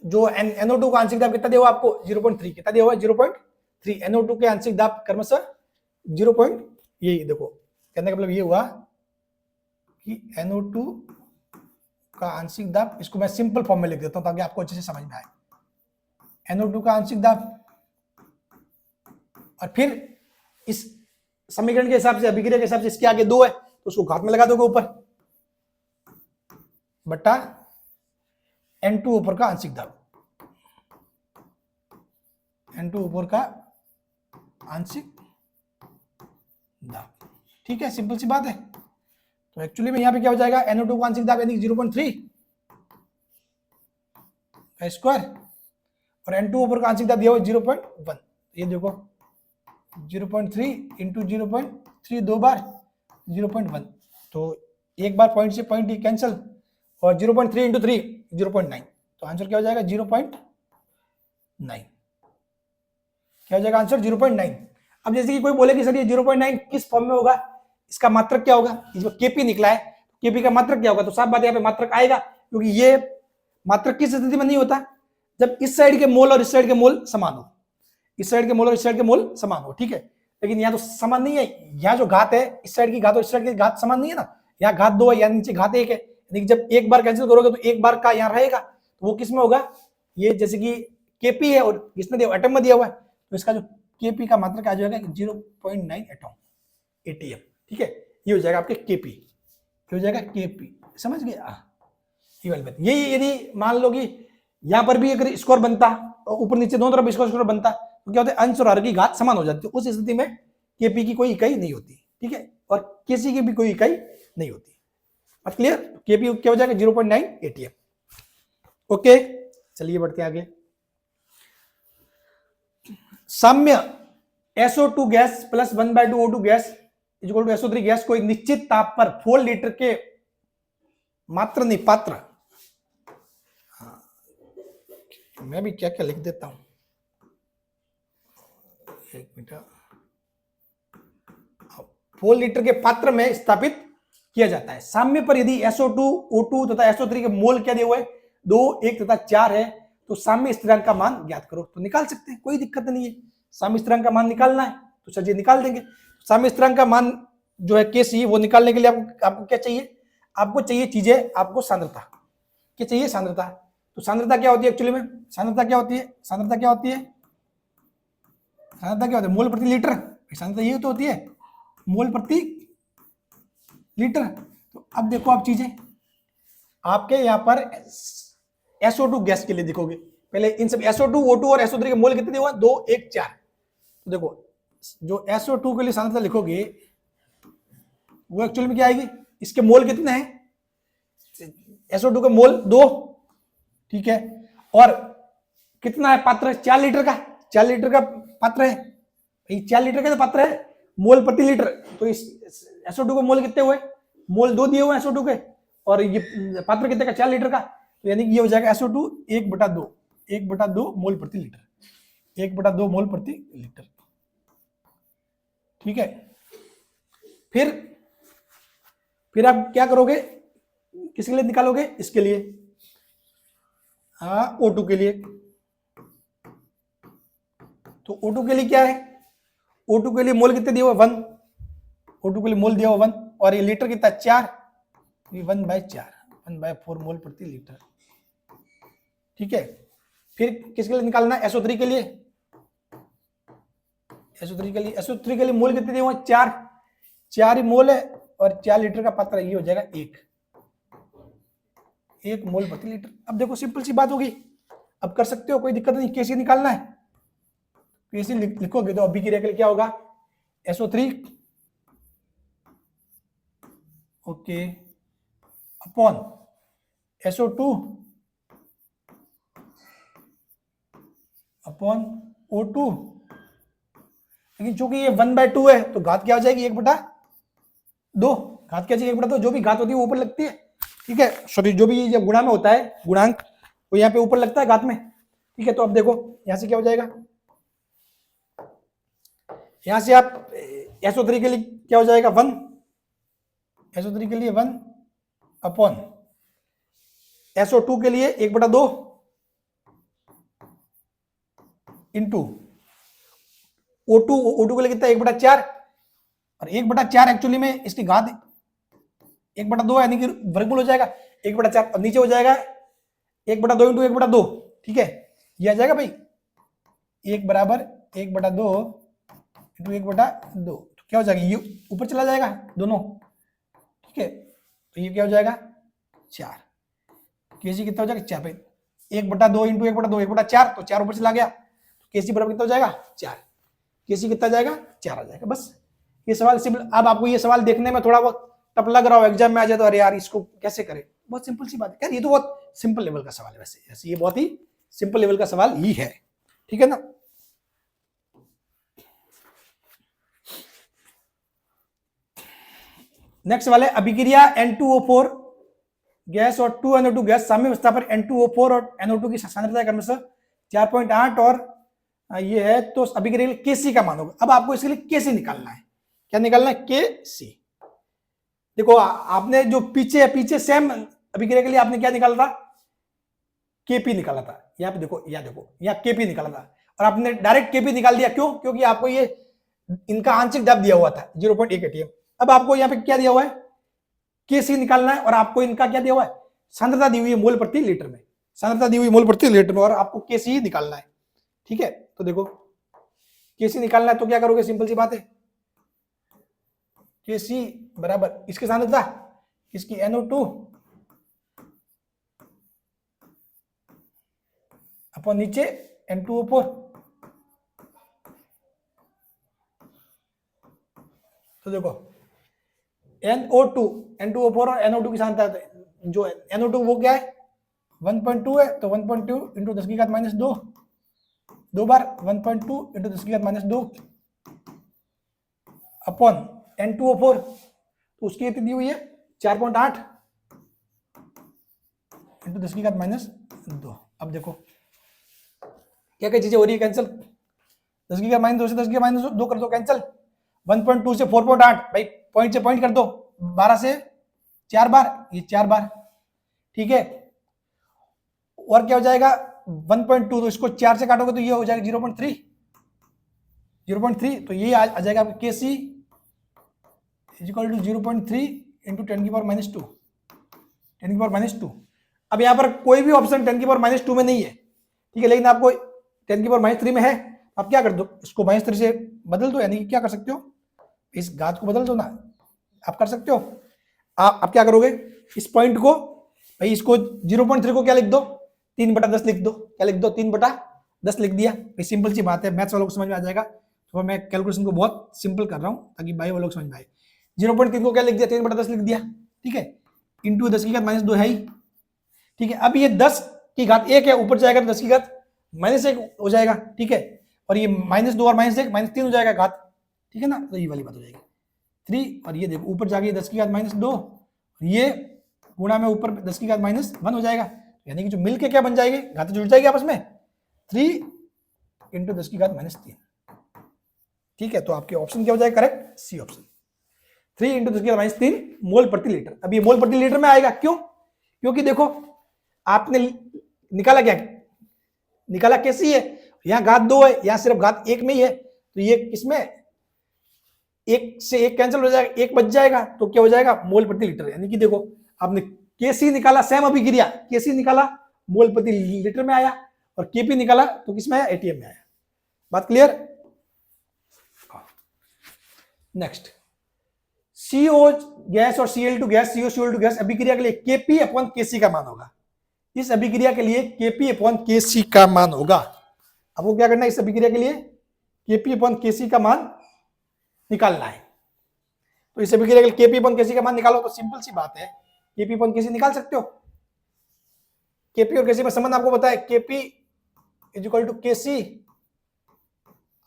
जो NO2 का आंशिक दाब कितना दिया हुआ आपको? 0.3। कितना दिया हुआ है? 0.3। NO2 के आंशिक दाब क्रमशः 0. ये देखो, कहने का मतलब ये हुआ कि NO2 का आंशिक दाब, इसको मैं सिंपल फॉर्म में लिख देता हूं ताकि आपको अच्छे से समझ में आए। NO2 का आंशिक दाब, और फिर इस समीकरण के हिसाब से, अभिक्रिया के हिसाब से इसके आगे 2 है तो उसको घात में लगा दोगे ऊपर, बट्टा N2O4 का आंशिक दाब, N2O4 का आंशिक दाब। ठीक है, सिंपल सी बात है। तो एक्चुअली में यहां पे क्या हो जाएगा? NO2 का आंशिक दाब यानी 0.3 का स्क्वायर, और N2O4 का आंशिक दाब दिया हुआ 0.1। ये देखो 0.3 इंटू 0.3 दो बार 0.1, तो एक बार पॉइंट से पॉइंट ही कैंसिल, और 0.3 इंटू 3 0.9, तो आंसर क्या हो जाएगा? 0.9। क्या हो जाएगा आंसर? 0.9। अब जैसे कि कोई बोले कि सर ये 0.9 किस फॉर्म में होगा, इसका मात्रक क्या होगा? इसमें Kp निकला है, Kp का मात्रक क्या होगा? तो साफ बात है यहाँ पे मात्रक आएगा, क्योंकि ये मात्रक किस स्थिति में नहीं होता? जब इस साइड के मोल और इस साइड के मोल समान हो, इस साइड के मोल और इस साइड के मोल समान हो। ठीक है, लेकिन यहाँ तो समान नहीं है, यहाँ जो घात है इस साइड की घात और इस साइड की घात समान नहीं है ना, यहाँ घात 2 है, यहाँ नीचे घात 1 है, यानी जब एक बार कैंसिल करोगे तो एक बार का यहाँ रहेगा, तो वो किस में होगा? ये जैसे कि Kp है और किसमें दिया? एटम में दिया हुआ है, तो इसका जो Kp का मात्रक आ जाएगा 0.9 atm। ठीक है, ये हो जाएगा आपके Kp, ये हो जाएगा Kp। समझ गए? ये वाली बात। यही यदि मान लो कि यहाँ पर भी अगर स्कोर बनता और ऊपर नीचे दोनों तरफ स्कोर बनता, तो क्या होता है? अंश और हर की घात समान हो जाती है, उस स्थिति में Kp की कोई इकाई नहीं होती। ठीक है, और Kc की भी कोई इकाई नहीं होती। बात क्लियर? Kp क्या हो जाएगा? 0.9 atm। ओके, चलिए बढ़ते हैं आगे। साम्य SO2 gas plus 1/2 O2 gas equal to SO3 gas को एक निश्चित ताप पर 4 लीटर के मात्र नहीं पात्र मैं भी क्या क्या लिख देता हूं, एक मिनट। 4 लीटर के पात्र में स्थापित किया जाता है। साम्य पर यदि SO2 O2 तथा SO3 के मोल क्या दिए हुए 2 1 तथा 4 है तो साम्य स्थिरांक का मान ज्ञात करो। तो निकाल सकते हैं, कोई दिक्कत नहीं है। साम्य स्थिरांक का मान निकालना है तो चलिए निकाल देंगे। साम्य स्थिरांक का मान जो है Kc, वो निकालने के लिए आपको क्या चाहिए, आपको चाहिए चीजें, आपको सांद्रता क्या चाहिए, सांद्रता। तो सांद्रता क्या होती है एक्चुअली में, सांद्रता क्या होती है, सांद्रता क्या होती है, सांद्रता क्या होती है, मोल प्रति लीटर। सांद्रता ये तो होती है मोल प्रति लीटर। तो अब देखो आप चीजें, आपके यहाँ पर SO2 गैस के लिए देखोगे, पहले इन सब SO2 O2 और SO3 के मोल कितने दिए हुए हैं 2 1 4। तो देखो जो SO2 के लिए सांद्रता लिखोगे वो एक्चुअली में क्या आएगी, इसके मोल कितने हैं, SO2 का मोल 2, ठीक है, और कितना है पात्र 4 लीटर का, 4 लीटर का पात्र है, 4 लीटर का तो पात्र है, मोल प्रति लीटर। तो इस SO2 के मोल कितने हुए, मोल 2 दिए हुए हैं SO2 के, और ये पात्र कितने का 4 लीटर का। तो यानी कि ये हो जाएगा SO2 1/2, 1/2 मोल प्रति लीटर, 1/2 मोल प्रति लीटर, ठीक है। फिर आप क्या करोगे, किसके लिए निकालोगे, इसके लिए O2 के लिए। तो O2 के लिए क्या है, O2 के लिए मोल कितने दिए हुए 1, O2 के लिए मोल दिया हुआ 1, और ये लीटर कितना 4, 1/4, 1/4 मोल प्रति लीटर, ठीक है। फिर किसके लिए निकालना है, SO3 के लिए, SO3 के लिए मोल कितने दिए हुए 4, 4 ही मोल है, और 4 लीटर का पात्र, ये हो जाएगा 1 मोल प्रति लीटर। अब देखो सिंपल सी बात होगी, अब कर सकते हो, कोई दिक्कत नहीं। कैसे निकालना है, कैसे लिखोगे तो अभिक्रिया के लिए क्या होगा, SO3 okay upon SO2 upon O2, लेकिन चूंकि ये 1/2 है तो घात क्या हो जाएगी 1/2, घात क्या चाहिए 1/2, जो भी घात होती है वो ऊपर लगती है, ठीक है। सॉरी, जो भी जब गुणा में होता है गुणांक वो यहाँ पे ऊपर लगता है घात में, ठीक है। तो अब देखो यहां से क्या हो जाएगा, यहां से आप SO3 के लिए क्या हो जाएगा 1, SO3 के लिए 1 अपॉन SO2 के लिए 1/2 इंटू O2 के लिए कितना 1/4, और 1/4 एक्चुअली में इसकी घात 1/2 यानी कि वर्गमूल हो जाएगा 1/4, और नीचे हो जाएगा 1/2 इंटू 1/2, ठीक है। ये आ जाएगा भाई 1 बराबर 1/2 इंटू 1/2, तो क्या हो जाएगा, ये ऊपर चला जाएगा दोनों, ठीक है। तो ये क्या हो जाएगा 4, केसी कितना हो जाएगा 4 भाई, 1/2 इंटू 1/2 1/4, तो 4 ऊपर चला गया, तो केसी बराबर कितना हो जाएगा 4, केसी कितना जाएगा 4 आ जाएगा। बस ये सवाल सिंपल। अब आपको ये सवाल देखने में थोड़ा बहुत टफ लग रहा हो, एग्जाम में आ जाए तो अरे यार इसको कैसे करें, बहुत सिंपल सी बात है यार, ये तो बहुत सिंपल लेवल का सवाल है, वैसे ये बहुत ही सिंपल लेवल का सवाल ही है, ठीक है ना। नेक्स्ट वाले अभिक्रिया N2O4 गैस और 2NO2 गैस साम्य अवस्था पर N2O4 और NO2 की सांद्रता क्रमशः 4.8 और ये है, तो अभिक्रिया के लिए Kc का मान होगा। अब आपको इसके लिए Kc निकालना है, क्या निकालना है Kc। देखो आपने जो पीछे सेम अभिक्रिया के लिए आपने क्या निकाला था, Kp निकाला था, यहाँ पे देखो, यहाँ Kp निकाला था, और आपने डायरेक्ट Kp निकाल दिया, क्यों, क्योंकि आपको ये इनका आंशिक दाब दिया हुआ था 0.1 atm। अब आपको यहाँ पे क्या दिया हुआ है Kc निकालना है, और आपको इनका क्या दिया हुआ है, सांद्रता दी हुई है मोल प्रति लीटर में, सांद्रता दी हुई मोल प्रति लीटर में, और आपको Kc ही निकालना है, ठीक है। तो देखो Kc निकालना है तो क्या करोगे, सिंपल सी बात है, Kc बराबर इसकी सांद्रता, इसकी NO2 अपॉन नीचे N2O4। तो देखो N2O4 और NO2 की सांद्रता, जो NO2 वो क्या है 1.2 है, तो 1.2 इंटू 10 की घात -2, 2 बार 1.2 इंटू 10 की घात -2 अपॉन N2O4, तो उसकी कितनी दी हुई है 4.8 इंटू 10 की घात -2। अब देखो क्या क्या चीजें हो रही है कैंसिल, 10 की माइनस 2 से 10 की माइनस 2 कर दो कैंसिल, 1.2 से 4.8 भाई पॉइंट से पॉइंट कर दो, 12 से 4 बार, ये 4 बार, ठीक है। और क्या हो जाएगा 1.2, तो इसको 4 से काटोगे तो ये हो जाएगा 0.3, 0.3, तो ये आ जाएगा आपका के सी इज इक्वल टू 0.3 इंटू 10 की पावर माइनस 2, 10 की पावर माइनस 2। अब यहाँ पर कोई भी ऑप्शन 10 की पावर माइनस 2 में नहीं है, ठीक है, लेकिन आपको 10 की पावर माइनस 3 में है, आप क्या कर दो, इसको माइनस 3 से बदल दो, यानी कि क्या कर सकते हो, इस घात को बदल दो ना, आप कर सकते हो। आप क्या करोगे, इस पॉइंट को भाई, इसको 0.3 को क्या लिख दो, 3/10 लिख दो, क्या लिख दो, 3/10 लिख दिया भाई, सिंपल सी बात है, मैथ्स वालों को समझ में आ जाएगा, तो मैं कैलकुलेशन को बहुत सिंपल कर रहा हूं ताकि भाई वालों को समझ में आए। 0.3 को क्या लिख दिया, 3/10 लिख दिया, ठीक है, इंटू 10 की घात माइनस 2 है ही, ठीक है। अब ये 10 की घात 1 है, ऊपर जाएगा तो 10 की घात माइनस 1 हो जाएगा, ठीक है, और ये -2 और -1 -3 हो जाएगा घात, ठीक है ना, तो ये वाली बात हो जाएगी 3, और ये देखो ऊपर जाके 10 की घात -2, ये गुणा में ऊपर 10 की घात -1 हो जाएगा, यानी कि जो मिल के क्या बन जाएगी, घातें जुड़ जाएगी आपस में, 3 इंटू 10 की घात -3, ठीक है। तो आपके ऑप्शन क्या हो जाएगा करेक्ट, सी ऑप्शन, 3 इंटू 10 की घात -3 मोल प्रति लीटर। अब ये मोल प्रति लीटर में आएगा, क्यों, क्योंकि देखो आपने निकाला क्या, निकाला कैसी है, यहाँ घात 2 है, यहाँ सिर्फ घात 1 में ही है, तो ये किसमें 1 से 1 कैंसिल हो जाएगा, 1 बच जाएगा, तो क्या हो जाएगा मोल प्रति लीटर, यानी कि देखो आपने केसी निकाला, सेम अभिक्रिया, केसी निकाला मोल प्रति लीटर में आया, और केपी निकाला तो किसमें आया, एटीएम में आया। बात क्लियर। नेक्स्ट, सीओ गैस और CL two gas, CO CL two gas अभिक्रिया के लिए केपी अपॉन केसी का मान होगा, इस अभिक्रिया के लिए केपी अपॉन केसी का मान होगा। अब वो क्या करना है, इस अभिक्रिया के लिए केपी अपॉन केसी का मान निकालना है, तो इस अभिक्रिया के लिए केपी अपॉन केसी का मान निकालो, तो सिंपल सी बात है, केपी अपॉन केसी निकाल सकते हो, केपी और केसी में संबंध आपको पता है, KP is equal to KC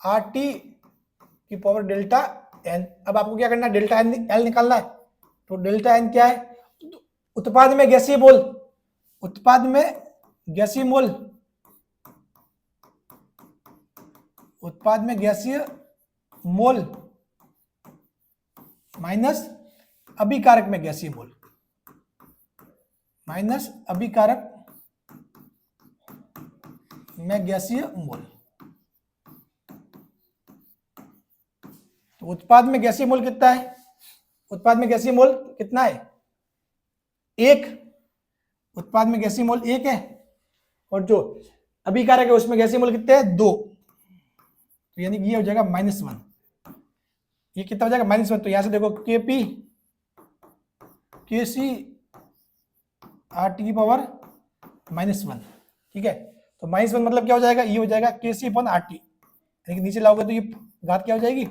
R T की पावर डेल्टा एन। अब आपको क्या करना है, डेल्टा एन एल निकालना है, तो डेल्टा एन क्या है, उत्पाद में गैसीय मोल, उत्पाद में गैसीय मोल, उत्पाद में गैसीय मोल माइनस अभिकारक में गैसीय मोल, माइनस अभिकारक में गैसीय मोल, तो उत्पाद में गैसीय मोल कितना है, उत्पाद में गैसीय मोल कितना है, 1, उत्पाद में गैसीय मोल 1 है, और जो अभिकारक है उसमें गैसीय मोल कितने हैं, 2, तो यानी कि ये हो जाएगा -1, ये कितना हो जाएगा -1, तो यहां से देखो केपी केसी आर टी की पावर -1, ठीक है, तो -1 मतलब क्या हो जाएगा, ये हो जाएगा केसी अपॉन आर टी, यानी कि नीचे लाओगे तो ये घात क्या हो जाएगी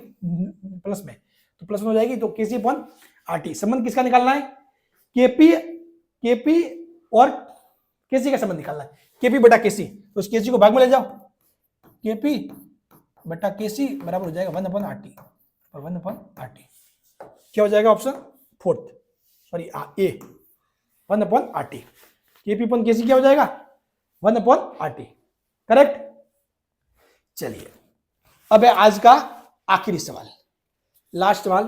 प्लस में, तो प्लस में हो जाएगी, तो केसी अपॉन आर टी। संबंध किसका निकालना है, केपी, केपी और केसी का संबंध निकालना है, केपी बटा केसी, तो उस केसी को भाग में ले जाओ, केपी बटा केसी बराबर हो जाएगा 1/RT, और 1/RT क्या हो जाएगा ऑप्शन फोर्थ, सॉरी ए 1/RT, केपी अपॉन केसी क्या हो जाएगा 1/RT, करेक्ट। चलिए अब है आज का आखिरी सवाल, लास्ट सवाल।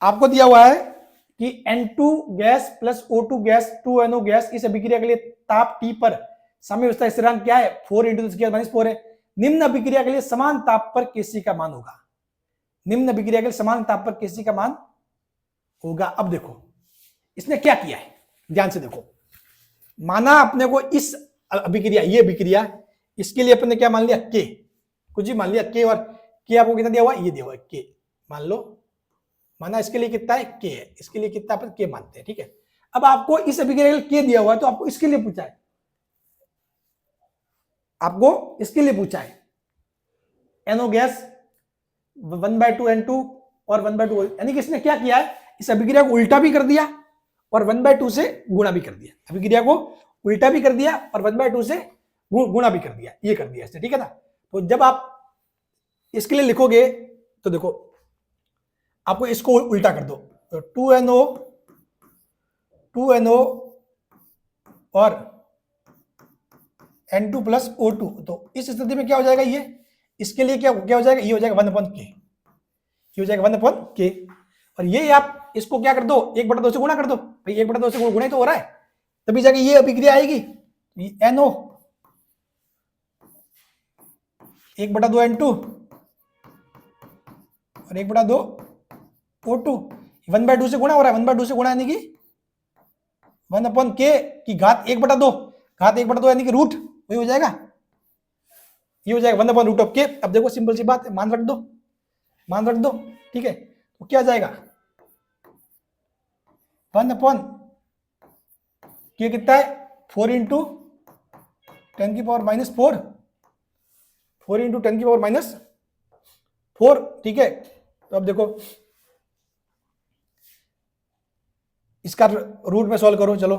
आपको दिया हुआ है कि N2 gas plus O2 gas 2NO gas इस अभिक्रिया के लिए ताप T पर साम्यावस्था स्थिरांक क्या है, 4 × 10⁻⁴ है। निम्न अभिक्रिया के लिए समान ताप पर Kc का मान होगा, निम्न अभिक्रिया के लिए समान ताप पर Kc का मान होगा। अब देखो इसने क्या किया है, ध्यान से देखो, माना अपने को इस अभिक्रिया, ये अभिक्रिया, इसके लिए अपने क्या मान लिया K, कुछ ही मान लिया K, और K आपको कितना दिया हुआ, ये दिया हुआ है K, मान लो, माना इसके लिए कितना है K है, इसके लिए कितना अपन K मानते हैं, ठीक है। अब आपको इस अभिक्रिया के लिए K दिया हुआ है, तो आपको इसके लिए पूछा है, आपको इसके लिए पूछा है NO गैस 1/2 N2 और 1/2, यानी कि इसने क्या किया है, इस अभिक्रिया को उल्टा भी कर दिया और 1/2 से गुणा भी कर दिया, अभिक्रिया को उल्टा भी कर दिया और 1/2 से गुणा भी कर दिया, ये कर दिया इसने, ठीक है ना। तो जब आप इसके लिए लिखोगे तो देखो आपको इसको उल्टा कर दो, तो 2NO और N2 प्लस O2। तो इस स्थिति में क्या हो जाएगा, ये इसके लिए क्या क्या हो जाएगा, ये हो जाएगा 1/k, ये हो जाएगा 1/k। और ये आप इसको क्या कर दो, 1/2 से गुणा कर दो भाई, 1/2 से गुणा तो हो रहा है, तभी जाके ये अभिक्रिया आएगी। NO 1/2 N2 और 1/2 O2, 1/2 से गुणा हो रहा है, 1/2 से गुणा यानी कि 1/k की घात 1/2, घात 1/2 यानी कि रूट, वही हो जाएगा, ये हो जाएगा 1/√k। अब देखो सिंपल सी बात है, मान रख दो, मान रख दो, ठीक है। तो क्या जाएगा 1/k कितना है 4 × 10⁻⁴, 4 × 10⁻⁴, ठीक है। तो अब देखो इसका रूट में सॉल्व करो, चलो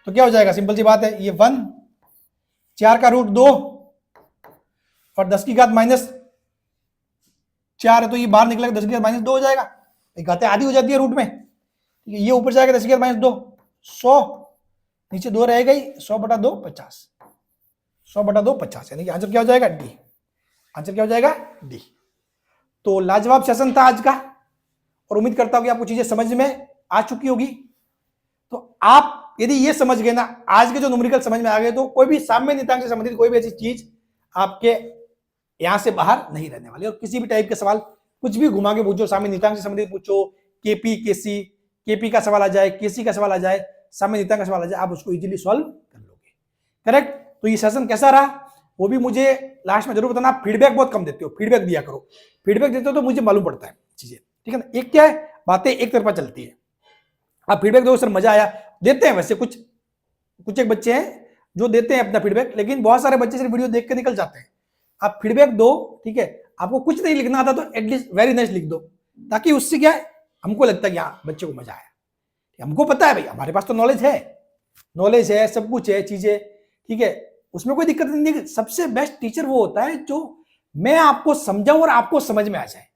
तो क्या हो जाएगा, सिंपल सी बात है, ये 1, 4 का रूट 2 और 10 की घात -4 है, तो ये बाहर निकलेगा 10 की घात -2 हो जाएगा, घातें आधी हो जाती है रूट में, ठीक है। ये ऊपर जाएगा 10 की घात -2, 100, नीचे 2 रहेगा ही, 100/2 50, 100/2 50, यानी कि आंसर क्या हो जाएगा डी, आंसर क्या हो जाएगा डी। तो लाजवाब सेशन था आज का, और उम्मीद करता हूं कि आपको चीजें समझ में आ चुकी होगी। तो आप यदि ये समझ गए ना, आज के जो न्यूमेरिकल समझ में आ गए, तो कोई भी साम्य नियतांक से संबंधित कोई भी ऐसी चीज आपके यहां से बाहर नहीं रहने वाली। और किसी भी टाइप के सवाल कुछ भी घुमा के पूछो, साम्य नियतांक से संबंधित पूछो, केपी केसी, केपी का सवाल आ जाए, केसी का सवाल आ जाए, साम्य नियतांक का सवाल आ जाए, आप उसको इजीली सॉल्व कर लोगे। करेक्ट। तो ये सेशन कैसा रहा वो भी मुझे लास्ट में जरूर बताना। आप फीडबैक बहुत कम देते हो, फीडबैक दिया करो, फीडबैक देते हो तो मुझे मालूम पड़ता है चीजें, ठीक है ना। एक क्या है, बातें एक तरफा चलती है, आप फीडबैक दो, सर मजा आया, देते हैं। वैसे कुछ एक बच्चे हैं जो देते हैं अपना फीडबैक, लेकिन बहुत सारे बच्चे सिर्फ वीडियो देख के निकल जाते हैं। आप फीडबैक दो, ठीक है। आपको कुछ नहीं लिखना आता तो एटलीस्ट वेरी नाइस लिख दो, ताकि उससे क्या है, हमको लगता है कि हाँ बच्चे को मजा आया। हमको पता है भाई, हमारे पास तो नॉलेज है, सब कुछ है चीजें, ठीक है, उसमें कोई दिक्कत नहीं। सबसे बेस्ट टीचर वो होता है जो मैं आपको समझाऊं और आपको समझ में आ जाए,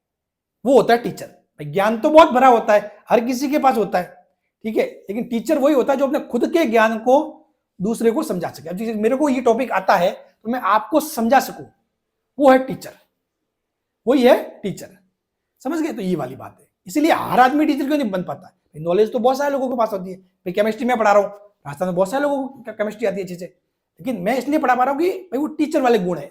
वो होता है टीचर। ज्ञान तो बहुत भरा होता है, हर किसी के पास होता है, ठीक है, लेकिन टीचर वही होता है जो अपने खुद के ज्ञान को दूसरे को समझा सके। अब मेरे को ये टॉपिक आता है तो मैं आपको समझा सकूं, वो है टीचर, वही है टीचर, समझ गए। तो ये वाली बात है, इसीलिए हर आदमी टीचर क्यों नहीं बन पाता। नॉलेज तो बहुत सारे लोगों के पास होती है, भाई केमिस्ट्री में पढ़ा रहा हूँ, राजस्थान में बहुत सारे लोगों को केमिस्ट्री आती है अच्छे से, लेकिन मैं इसलिए पढ़ा पा रहा हूँ कि भाई वो टीचर वाले गुण है,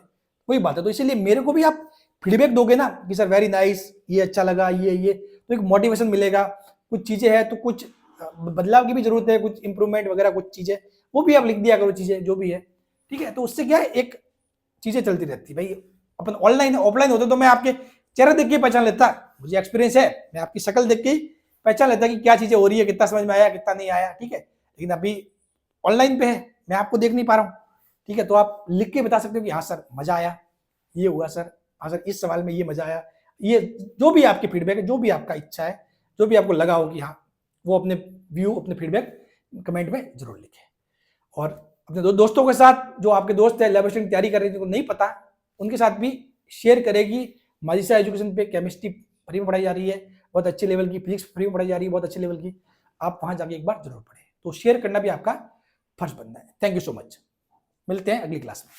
वही बात है। तो इसीलिए मेरे को भी आप फीडबैक दोगे ना कि सर वेरी नाइस, ये अच्छा लगा, ये तो एक मोटिवेशन मिलेगा। कुछ चीजें हैं तो कुछ बदलाव की भी जरूरत है, कुछ इंप्रूवमेंट वगैरह कुछ चीजें, वो भी आप लिख दिया करो, चीजें जो भी है, ठीक है। तो उससे क्या है, एक चीजें चलती रहती भाई। अपन ऑनलाइन ऑफलाइन होते तो मैं आपके चेहरा देख के पहचान लेता, मुझे एक्सपीरियंस है, मैं आपकी शक्ल देख के पहचान लेता कि क्या चीजें हो रही है, कितना समझ में आया, कितना नहीं आया, ठीक है। लेकिन अभी ऑनलाइन पे है, मैं आपको देख नहीं पा रहा हूँ, ठीक है। तो आप लिख के बता सकते हो कि हाँ सर मजा आया, ये हुआ सर, हाँ सर इस सवाल में ये मजा आया, ये जो भी आपके फीडबैक है, जो भी आपका इच्छा है, जो भी आपको लगा हो कि हाँ, वो अपने व्यू, अपने फीडबैक कमेंट में जरूर लिखें। और अपने दोस्तों के साथ, जो आपके दोस्त है लैबोरेटरी की तैयारी कर रहे हैं, जिनको नहीं पता, उनके साथ भी शेयर करेगी। माजिसा एजुकेशन पे केमिस्ट्री फ्री में पढ़ाई जा रही है, बहुत अच्छे लेवल की, फिजिक्स फ्री में पढ़ाई जा रही है, बहुत अच्छे लेवल की। आप वहां जाके एक बार जरूर पढ़ें। तो शेयर करना भी आपका फर्ज बनना है। थैंक यू सो मच, मिलते हैं अगली क्लास में।